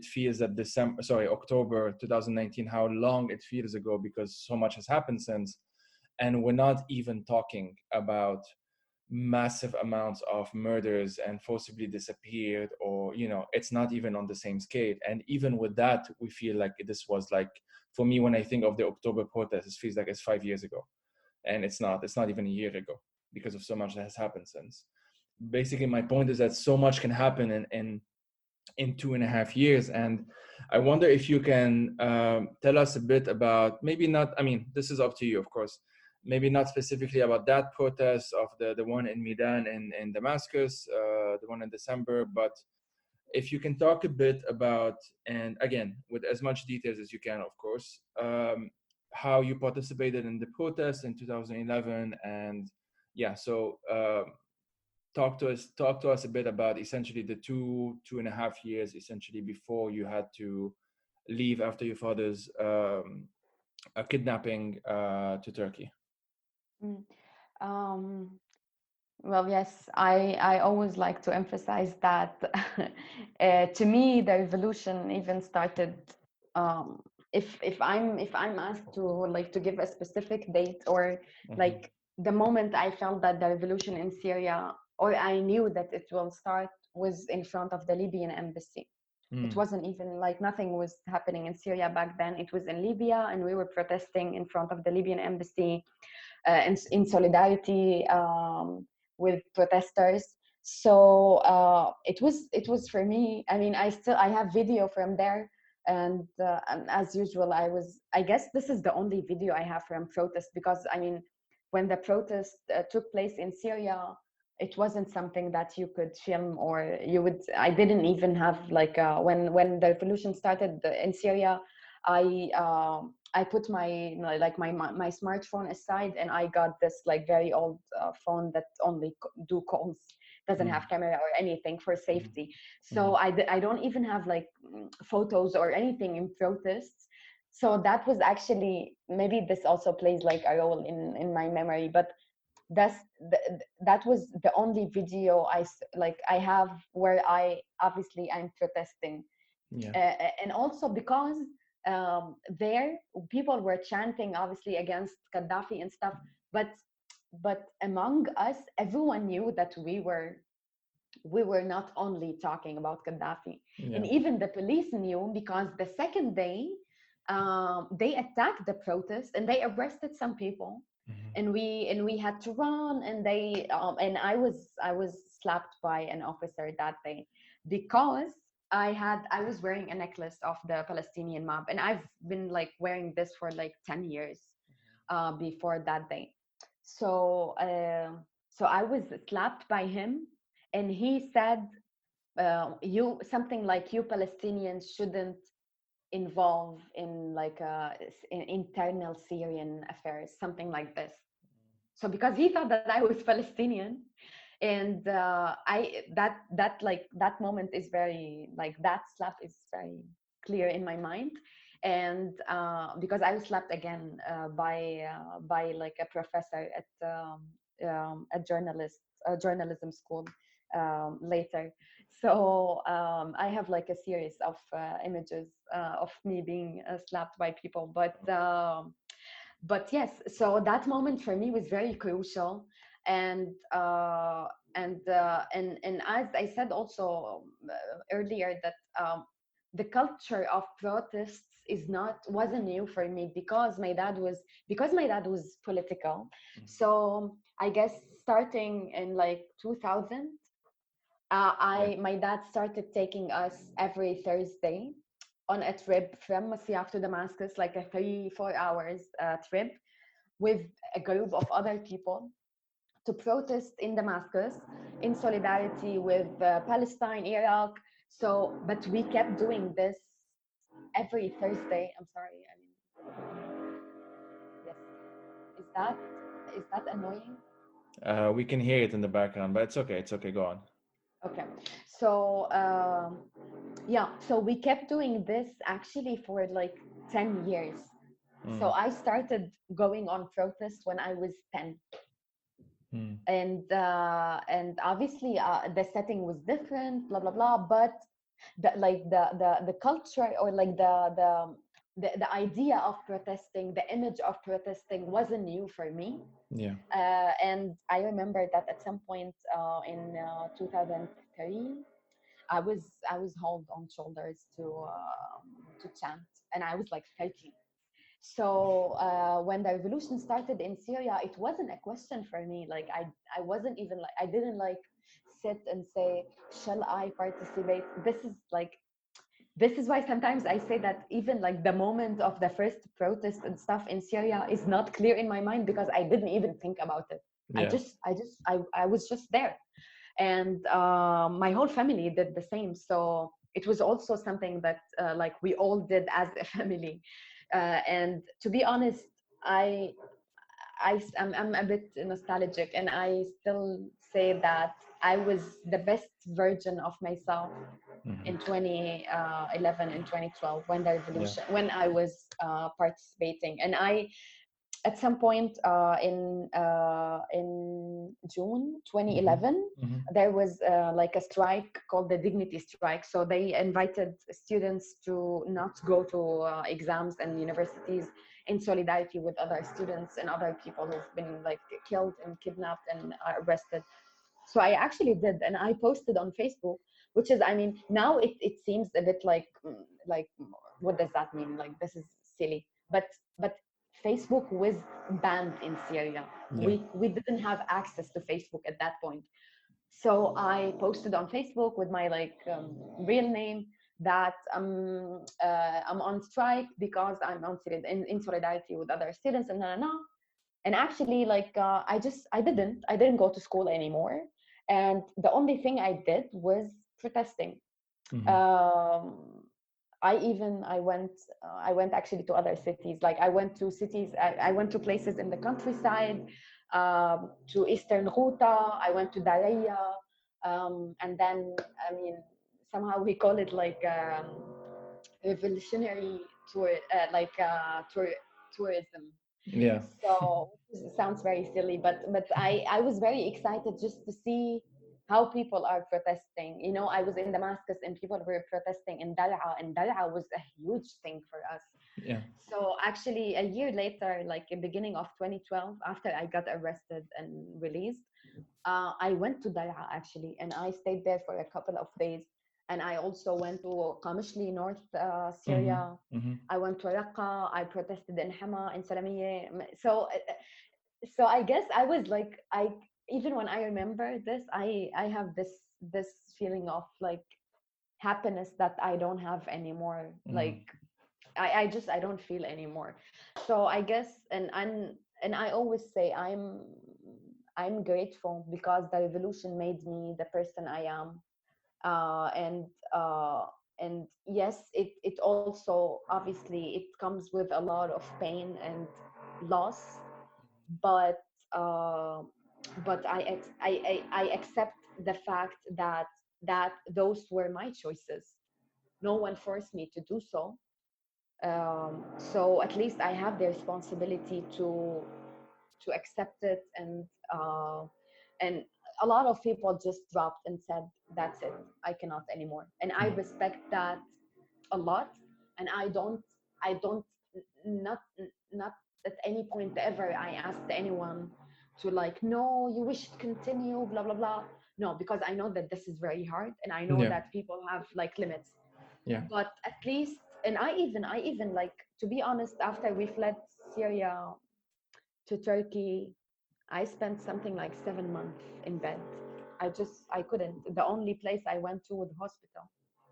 feels that October 2019, how long it feels ago, because so much has happened since, and we're not even talking about massive amounts of murders and forcibly disappeared, or it's not even on the same scale. And even with that, we feel like this was like, for me, when I think of the October protests, it feels like it's 5 years ago, and it's not even a year ago, because of so much that has happened since. Basically, my point is that so much can happen in 2.5 years. And I wonder if you can tell us a bit about, maybe not, I mean, this is up to you, of course, maybe not specifically about that protest of the one in Medan in Damascus, the one in December, but if you can talk a bit about, and again, with as much details as you can, of course, how you participated in the protest in 2011. And yeah, so talk to us a bit about essentially the 2.5 years essentially before you had to leave after your father's kidnapping to Turkey. Mm. Um, well, yes, I always like to emphasize that to me the revolution even started. Um, if I'm asked to like to give a specific date, or like the moment I felt that the revolution in Syria, or I knew that it will start, was in front of the Libyan embassy. It wasn't even like, nothing was happening in Syria back then. It was in Libya, and we were protesting in front of the Libyan embassy in solidarity with protesters. So it was for me. I mean, I have video from there, and as usual, I guess this is the only video I have from protest, because I mean, when the protest took place in Syria, it wasn't something that you could film, or you would. I didn't even have like when the revolution started in Syria. I put my smartphone aside, and I got this like very old phone that only do calls, doesn't have camera or anything for safety. So I don't even have like photos or anything in protests. So that was actually, maybe this also plays like a role in my memory, but that's that was the only video I have where I obviously I'm protesting. Yeah. And also because there people were chanting obviously against Gaddafi and stuff, but among us everyone knew that we were not only talking about Gaddafi. Yeah. And even the police knew, because the second day they attacked the protest and they arrested some people, and we had to run, and and I was slapped by an officer that day, because I was wearing a necklace of the Palestinian map, and I've been like wearing this for like 10 years before that day. So so I was slapped by him, and he said, you something like, you Palestinians shouldn't involve in like in internal Syrian affairs, something like this. So because he thought that I was Palestinian, and that moment is very, like, that slap is very clear in my mind. And because I was slapped again by like a professor a journalism school later. So I have like a series of images of me being slapped by people, but yes, so that moment for me was very crucial. And and as I said also earlier, that the culture of protests is not wasn't new for me, because my dad was political. So I guess starting in like 2000, I my dad started taking us every Thursday on a trip from Masyaf to Damascus, like a 3-4 hours trip with a group of other people to protest in Damascus in solidarity with Palestine, Iraq. So, but we kept doing this every Thursday. I'm sorry. I mean, yes. Is that is that annoying? We can hear it in the background, but it's okay. It's okay. Go on. Okay. So yeah, so we kept doing this actually for like 10 years. So I started going on protests when I was 10. And obviously the setting was different, blah blah blah, but the culture, or like the idea of protesting, the image of protesting wasn't new for me. Yeah. And I remember that at some point in 2003, I was held on shoulders to chant, and I was like 13. So when the revolution started in Syria, it wasn't a question for me. Like I wasn't even like, I didn't like sit and say, shall I participate? This is why sometimes I say that even like the moment of the first protest and stuff in Syria is not clear in my mind, because I didn't even think about it. Yeah. I was just there. And my whole family did the same. So it was also something that like we all did as a family. And to be honest, I I'm a bit nostalgic, and I still say that I was the best version of myself in 2011 and 2012, when the revolution, when I was participating. And I, at some point in June 2011, there was like a strike called the dignity strike. So they invited students to not go to exams and universities, in solidarity with other students and other people who've been like killed and kidnapped and arrested. So I actually did, and I posted on Facebook, which is, I mean, now it seems a bit like what does that mean? Like, this is silly. But Facebook was banned in Syria. Yeah. We didn't have access to Facebook at that point. So I posted on Facebook with my like real name that I'm on strike because I'm on in solidarity with other students, and and actually like I didn't go to school anymore, and the only thing I did was protesting. um I went actually to other cities. Like I went to cities, I went to places in the countryside, to Eastern Ghouta. I went to Daraya, and then, I mean, somehow we call it like revolutionary tour, tourism. Yeah. So it sounds very silly, but I was very excited just to see how people are protesting. You know, I was in Damascus and people were protesting in Dar'a, and Dar'a was a huge thing for us. Yeah. So actually, a year later, like in beginning of 2012, after I got arrested and released, I went to Dar'a actually, and I stayed there for a couple of days. And I also went to Qamishli, North Syria. I went to Raqqa. I protested in Hama, in Salamiyeh. So I guess I was like, I even when I remember this, I have this feeling of like happiness that I don't have anymore. Like I don't feel anymore. So I guess, and I always say I'm grateful, because the revolution made me the person I am. uh, and uh, and yes, it also, obviously, it comes with a lot of pain and loss, but uh, I accept the fact that those were my choices. No one forced me to do so. So at least I have the responsibility to accept it, and a lot of people just dropped and said, that's it, I cannot anymore. And I respect that a lot. And I don't not not at any point ever I asked anyone to like, no, you wish to continue, blah blah blah. No, because I know that this is very hard, and I know Yeah. that people have like limits. Yeah. But at least, and I even like, to be honest, after we fled Syria to Turkey, I spent something like 7 months in bed. I couldn't. The only place I went to was hospital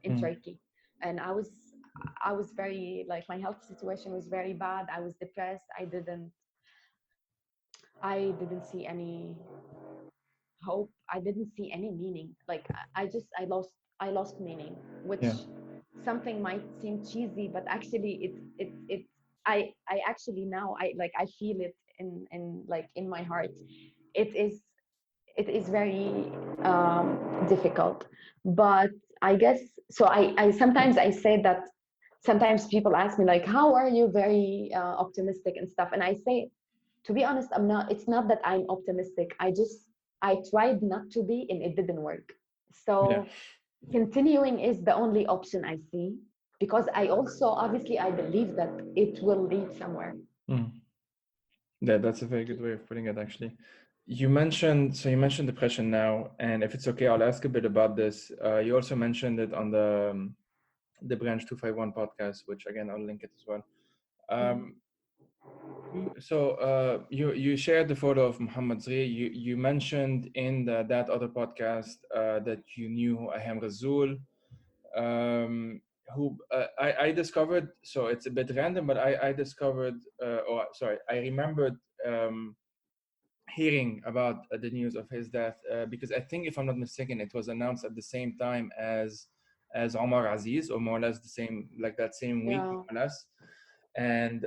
in Turkey, and I was very like, my health situation was very bad. I was depressed. I didn't see any hope. I didn't see any meaning. Like I lost meaning, which Yeah. something might seem cheesy, but actually I actually now I feel it in like in my heart. It is very difficult. But I guess, so I sometimes I say that, sometimes people ask me like, how are you very optimistic and stuff, and I say, to be honest, I'm not. It's not that I'm optimistic. I tried not to be, and it didn't work. Yeah. So continuing is the only option I see, because I also, obviously, I believe that it will lead somewhere. Yeah, that's a very good way of putting it, actually. You mentioned depression now, and if it's okay, I'll ask a bit about this. You also mentioned it on the Branch 251 podcast, which again I'll link it as well. Um, you shared the photo of Muhammad Zri. You mentioned in that other podcast that you knew Aham Razul, who I discovered. So it's a bit random, but I discovered, or sorry, I remembered hearing about the news of his death because I think, if I'm not mistaken, it was announced at the same time as Omar Aziz, or more or less the same, like that same week, Yeah. more or less. And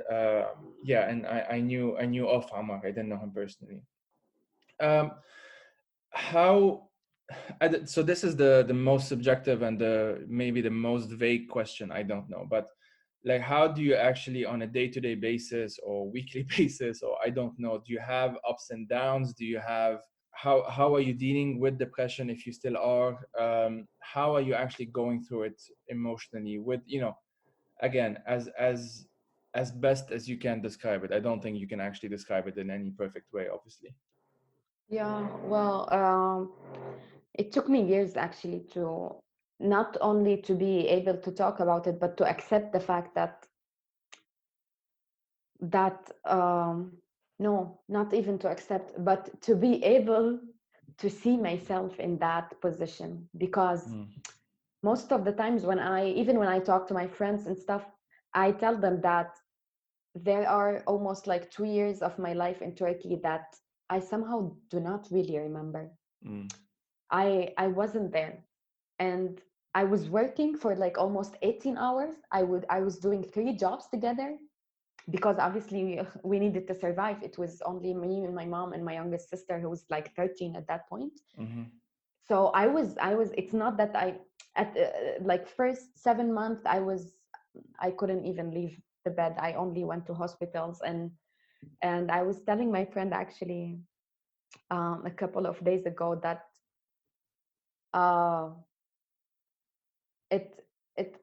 yeah, and I knew of Omar. I didn't know him personally. Um, how so this is the most subjective and the maybe the most vague question. I don't know, but like, how do you actually, on a day-to-day basis or weekly basis, or I don't know, do you have ups and downs? Do you have, how are you dealing with depression, if you still are? How are you actually going through it emotionally, with, again, as best as you can describe it? I don't think you can actually describe it in any perfect way, obviously. Yeah. Well, it took me years actually to not only to be able to talk about it, but to accept the fact that no, not even to accept, but to be able to see myself in that position. Because most of the times, even when I talk to my friends and stuff, I tell them that there are almost like 2 years of my life in Turkey that I somehow do not really remember. I wasn't there, and I was working for like almost 18 hours. I was doing 3 jobs together, because obviously we needed to survive. It was only me and my mom and my youngest sister, who was like 13 at that point. So I was it's not that at like first 7 months I couldn't even leave the bed. I only went to hospitals, and I was telling my friend actually a couple of days ago that uh it it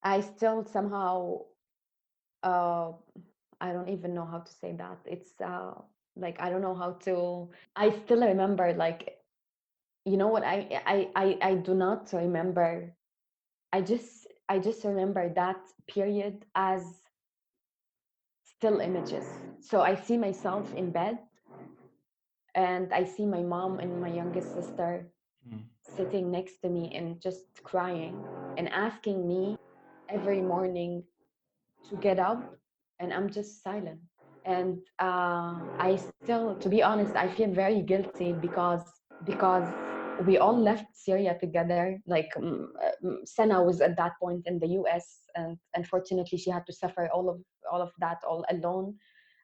I still somehow uh I don't even know how to say that. It's like, I don't know how to. I still remember, like, you know what, I do not remember. I just remember that period as still images. So I see myself in bed, and I see my mom and my youngest sister sitting next to me and just crying and asking me every morning to get up, and I'm just silent. And I still, to be honest, I feel very guilty, because we all left Syria together. Like, Sana was at that point in the US, and unfortunately she had to suffer all of that all alone.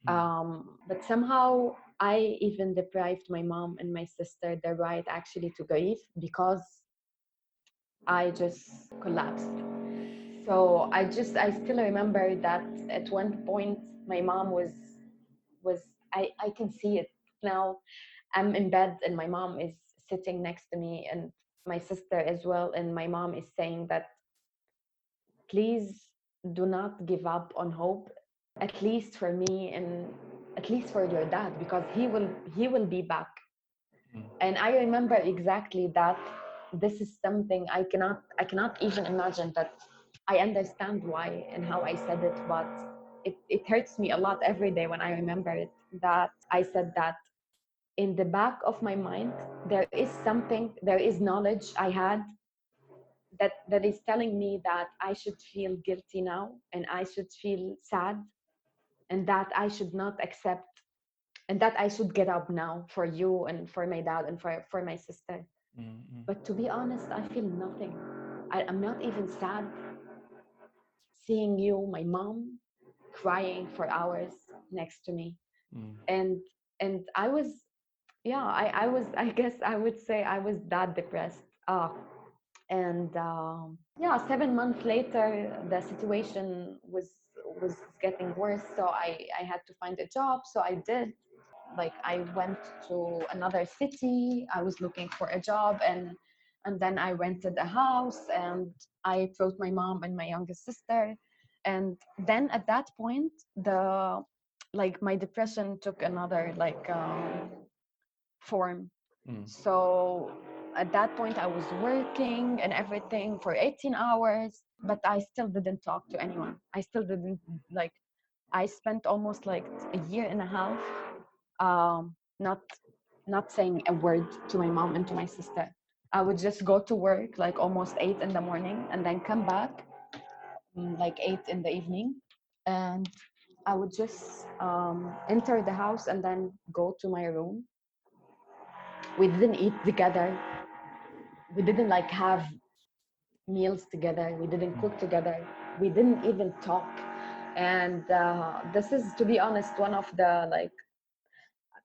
But somehow I even deprived my mom and my sister the right actually to grieve, because I just collapsed. So I still remember that at one point my mom was I can see it now. I'm in bed and my mom is sitting next to me, and my sister as well, and my mom is saying that please do not give up on hope, at least for me and at least for your dad, because he will be back. And I remember exactly that. This is something I cannot even imagine that. I understand why and how I said it, but it hurts me a lot every day when I remember it, that I said that. In the back of my mind, there is knowledge I had that is telling me that I should feel guilty now and I should feel sad, and that I should not accept, and that I should get up now for you and for my dad and for my sister. But to be honest, I feel nothing. I'm not even sad seeing you, my mom, crying for hours next to me. And I was, yeah, I was, I guess I would say I was that depressed. And yeah, 7 months later, the situation was getting worse. So I had to find a job. So I did. Like I went to another city. I was looking for a job, and then I rented a house, and I brought my mom and my youngest sister. And then at that point, the like my depression took another form. So at that point, I was working and everything for 18 hours, but I still didn't talk to anyone. I still didn't like. I spent almost like a year and a half, not saying a word to my mom and to my sister. I would just go to work like almost 8 in the morning, and then come back like 8 in the evening, and I would just enter the house and then go to my room. We didn't eat together. We didn't like have meals together. We didn't cook together. We didn't even talk. And this is, to be honest, one of the like,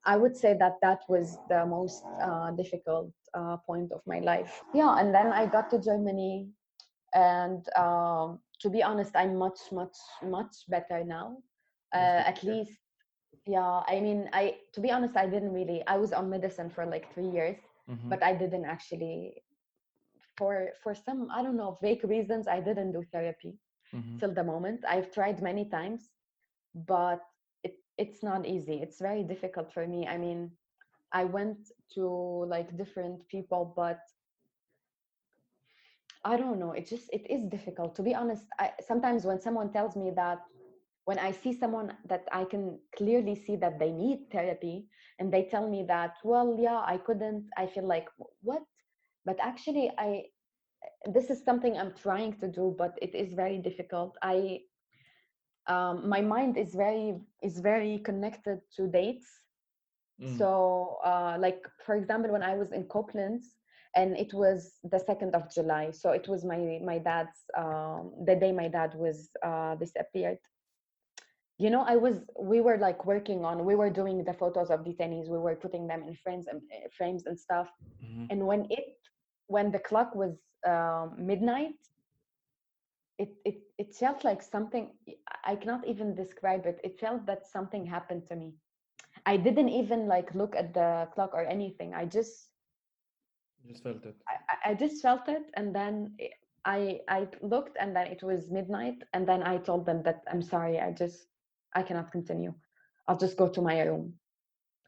I would say that that was the most difficult point of my life. Yeah, and then I got to Germany, and to be honest, I'm much, much, much better now. At least, yeah. I mean, I to be honest, I didn't really. I was on medicine for like 3 years, but I didn't actually, for some, I don't know, vague reasons, I didn't do therapy till the moment. I've tried many times, but it's not easy. It's very difficult for me. I mean, I went to like different people, but I don't know. It is difficult. To be honest, sometimes when someone tells me that, when I see someone that I can clearly see that they need therapy, and they tell me that, well, yeah, I couldn't, I feel like, what? But actually, this is something I'm trying to do, but it is very difficult. My mind is very connected to dates. So like, for example, when I was in Copeland's, and it was the 2nd of July, so it was my dad's the day my dad was disappeared. You know, we were like we were doing the photos of detainees. We were putting them in frames and stuff. And when the clock was midnight, it felt like something. I cannot even describe it. It felt that something happened to me. I didn't even like look at the clock or anything. Just felt it. I just felt it, and then I looked, and then it was midnight, and then I told them that I'm sorry. I cannot continue. I'll just go to my room.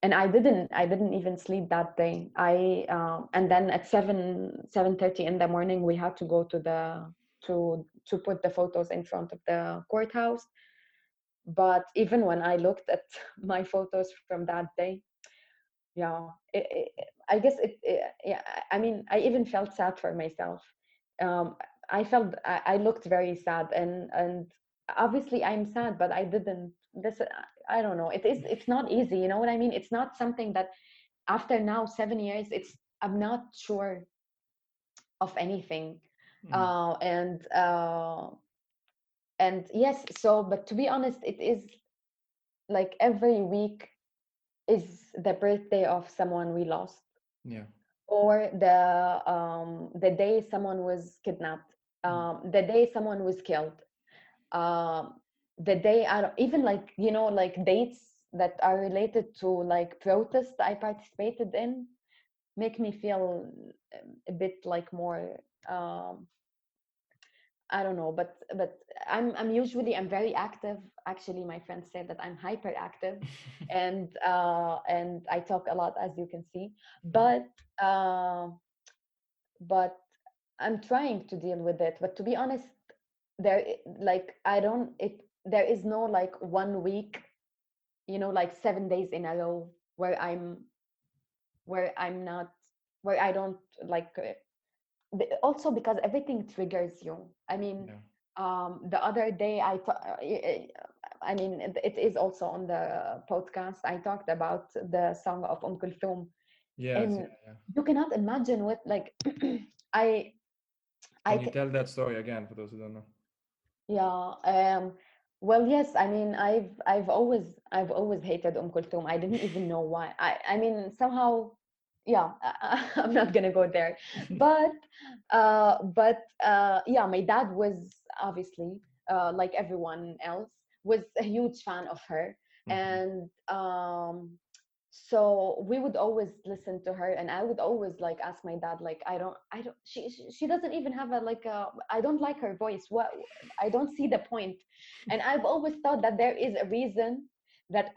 And I didn't even sleep that day. And then at 7:30 in the morning, we had to go to put the photos in front of the courthouse. But even when I looked at my photos from that day, yeah, I guess yeah, I mean, I even felt sad for myself. I looked very sad, and obviously I'm sad, but I didn't this I don't know, it's not easy, you know what I mean? It's not something that, after now 7 years, I'm not sure of anything. uh, and uh, and yes, so, but to be honest, it is like every week is the birthday of someone we lost, Yeah. or the day someone was kidnapped, the day someone was killed, um, the day, I don't even, like, you know, like dates that are related to like protests I participated in make me feel a bit like more I don't know, but I'm very active. Actually, my friends say that I'm hyperactive, and I talk a lot, as you can see. But uh, but I'm trying to deal with it. But to be honest, like I don't it. There is no like 1 week, like 7 days in a row where I'm not where I don't like also because everything triggers you. I mean, Yeah. the other day I mean, it is also on the podcast. I talked about the song of Kulthum, Yes, and yeah, yeah. you cannot imagine what like I Can I you ca- tell that story again for those who don't know? yeah. Well, yes. I mean, I've always hated Kulthum. I didn't even know why. I mean, somehow, yeah. I'm not gonna go there, but yeah, my dad was obviously like everyone else was a huge fan of her, Mhm. and so we would always listen to her, and I would always like ask my dad like I don't she doesn't even have a like a I don't like her voice. What I don't see the point. And I've always thought that there is a reason that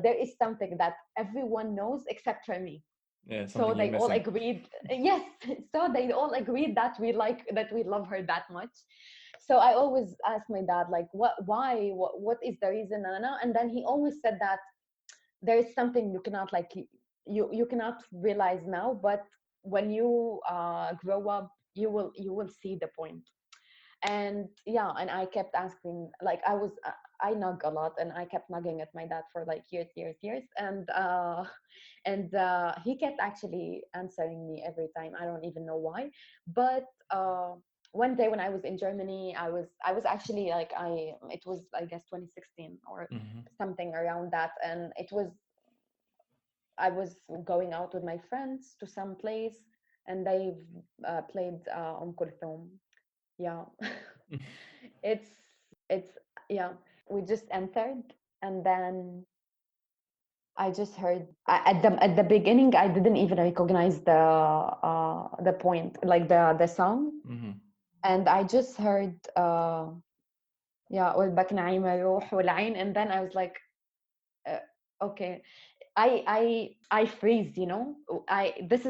there is something that everyone knows except for me. Yeah, So something you're they all missing. agreed, yes. So they all agreed that we love her that much. So I always ask my dad like what is the reason, and then he always said that there is something you cannot like you cannot realize now, but when you grow up you will see the point. And yeah, and I kept asking, like I nug a lot, and I kept nugging at my dad for like years, and he kept actually answering me every time. I don't even know why. But one day when I was in Germany, I was actually like it was I guess 2016 or Hmm. something around that, and I was going out with my friends to some place, and they played Kulthum. Yeah. it's it's yeah, we just entered, and then I just heard at the beginning I didn't even recognize the point, like the song. Hmm. And I just heard yeah, قلبك نعيم الروح والعين, and then I was like uh, okay. I freeze, I this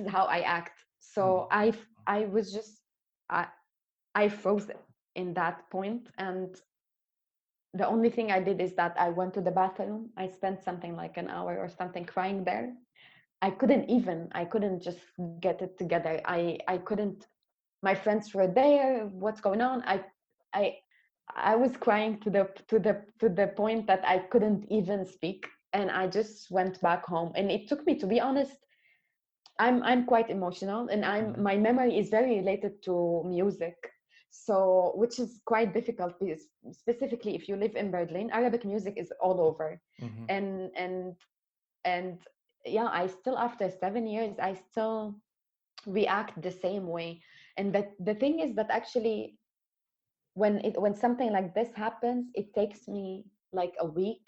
is how I act. So I was just I I froze in that point, and the only thing I did is that I went to the bathroom. I spent something like an hour or something crying there. I couldn't just get it together. I couldn't. My friends were there. What's going on? I I was crying to the point that I couldn't even speak, and I just went back home. And it took me, to be honest, I'm quite emotional, and Hmm. my memory is very related to music. So, which is quite difficult because specifically if you live in Berlin, Arabic music is all over. Hmm. And and and yeah, I still, after 7 years, I still react the same way. And the thing is that actually when something like this happens, it takes me like a week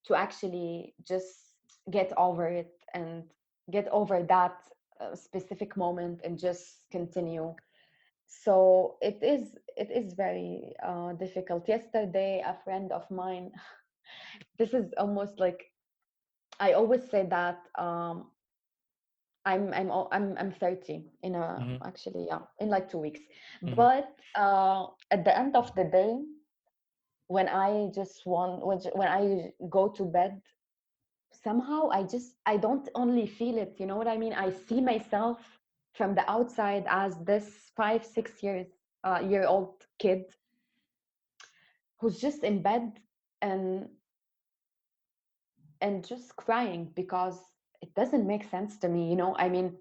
to actually just get over it and get over that specific moment and just continue. So it is very difficult. Yesterday, a friend of mine, this is almost like, I always say that I'm 30 in a Hmm. actually, yeah, in like 2 weeks. Hmm. But at the end of the day, when I go to bed, somehow I don't only feel it, you know what I mean? I see myself from the outside as this 5 6 year old kid who's just in bed, and just crying because it doesn't make sense to me, I mean,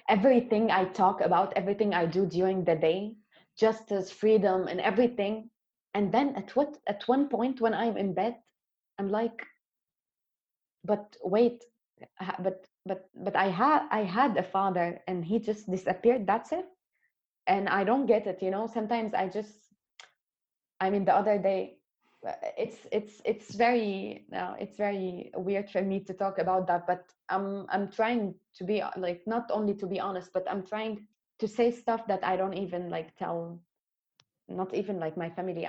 everything I talk about, everything I do during the day, justice, freedom, and everything, and then at one point when I'm in bed, I'm like, but wait, but I had a father, and he just disappeared, that's it. And I don't get it, sometimes I mean, the other day, it's very weird for me to talk about that, but I'm trying to be like, not only to be honest, but I'm trying to say stuff that I don't even like tell, not even like my family.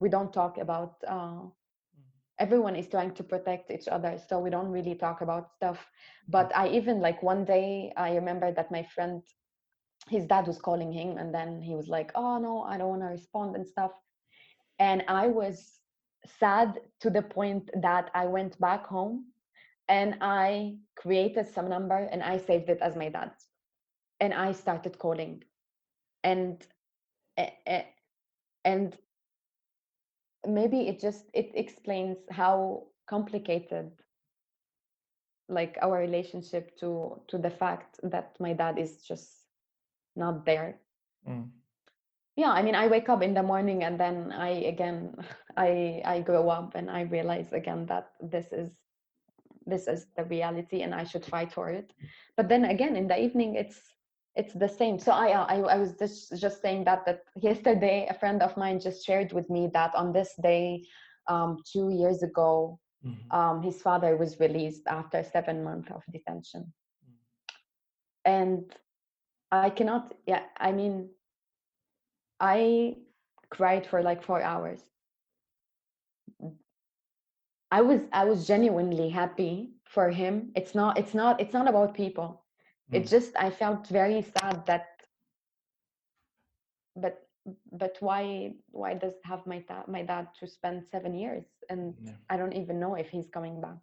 We don't talk about, everyone is trying to protect each other, so we don't really talk about stuff. But I even, like, one day I remember that my friend, his dad was calling him, and then he was like, oh no, I don't want to respond and stuff. And I was sad to the point that I went back home and I created some number and I saved it as my dad's, and I started calling. And and maybe it explains how complicated, like, our relationship to the fact that my dad is just not there. Yeah, I mean, I wake up in the morning and then I grow up and I realize again that this is the reality and I should fight for it. But then again, in the evening, it's the same. So I was just saying that yesterday a friend of mine just shared with me that on this day, 2 years ago, his father was released after 7 months of detention. And I cannot, yeah, I mean, I cried for like 4 hours. I was genuinely happy for him. It's not about people. It just, I felt very sad that, but why does have my dad to spend 7 years, and I don't even know if he's coming back.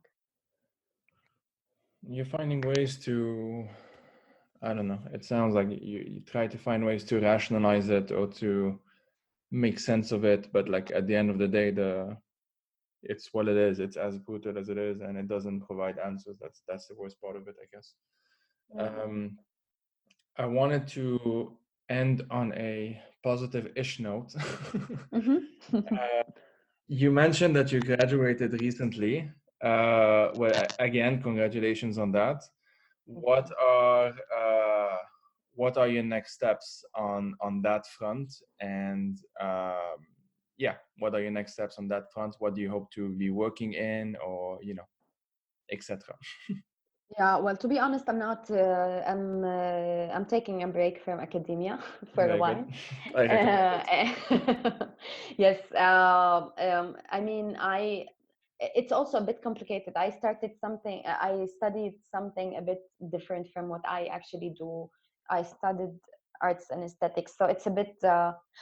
You're finding ways to, I don't know, it sounds like you try to find ways to rationalize it or to make sense of it, but like at the end of the day, it's what it is. It's as brutal as it is, and it doesn't provide answers. That's the worst part of it, I guess. I wanted to end on a positive-ish note. You mentioned that you graduated recently. Well, again, congratulations on that. What are your next steps on that front? And what are your next steps on that front? What do you hope to be working in, or etc. Yeah, well, to be honest, I'm not. I'm taking a break from academia for a Very while. good. I recommend it. Yes. I mean, it's also a bit complicated. I studied something a bit different from what I actually do. I studied arts and aesthetics, so it's a bit,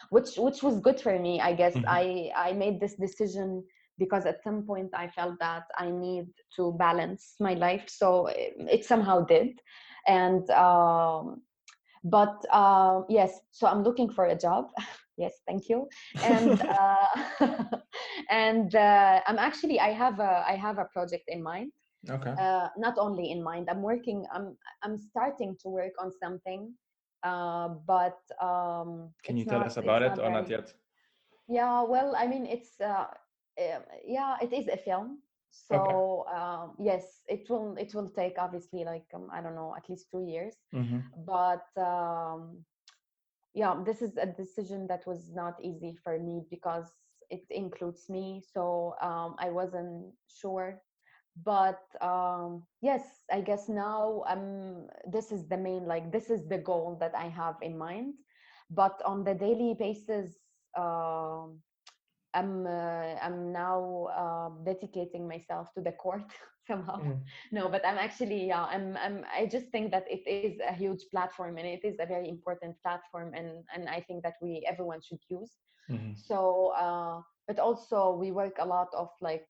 which was good for me, I guess. I made this decision because at some point I felt that I need to balance my life, so it somehow did. And yes, so I'm looking for a job. Yes, thank you. And and I have a project in mind. Okay. Not only in mind, I'm starting to work on something, but Can you tell us about it or not yet? Yeah, well, I mean, yeah, it is a film. So yes, it will take, obviously, like, I don't know, at least 2 years. But yeah, this is a decision that was not easy for me because it includes me. So I wasn't sure. But yes, I guess now this is the main, like, this is the goal that I have in mind. But on the daily basis, I'm now dedicating myself to the court somehow. No, but I'm actually, yeah, I just think that it is a huge platform and it is a very important platform, and I think that everyone should use. So but also we work a lot of, like,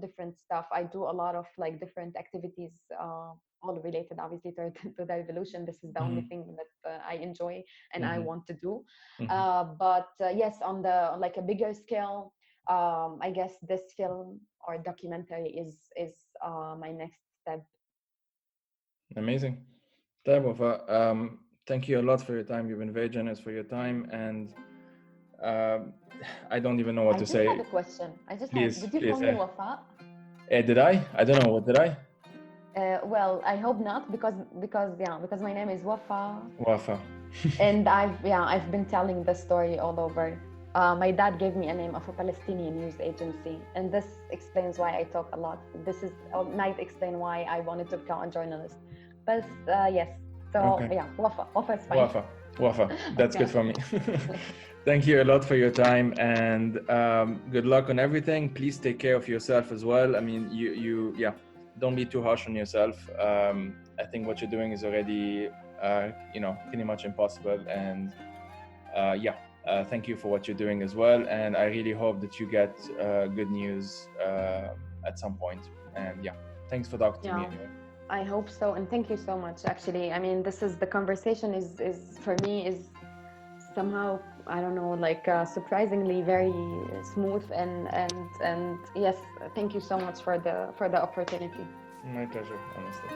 different stuff. I do a lot of, like, different activities, all related, obviously, to the revolution. This is the only thing that I enjoy and I want to do. But yes, on the, like, a bigger scale, I guess this film or documentary is my next step. Amazing. Wafa, thank you a lot for your time. You've been very generous for your time, and I don't even know what to say. I just have a question. Did you please, call me Wafa? Did I? I don't know. What did I? Well, I hope not, because my name is Wafa. Wafa. And I've been telling the story all over. My dad gave me a name of a Palestinian news agency, and this explains why I talk a lot. This is might explain why I wanted to become a journalist. But yes, so Okay. yeah, Wafa is fine. Wafa, that's good for me. Thank you a lot for your time, and good luck on everything. Please take care of yourself as well. I mean, you don't be too harsh on yourself. I think what you're doing is already, pretty much impossible. And thank you for what you're doing as well. And I really hope that you get good news at some point. And thanks for talking to me anyway. I hope so, and thank you so much. Actually, I mean, the conversation is for me is somehow, I don't know, like surprisingly very smooth, and yes, thank you so much for the opportunity. My pleasure, honestly.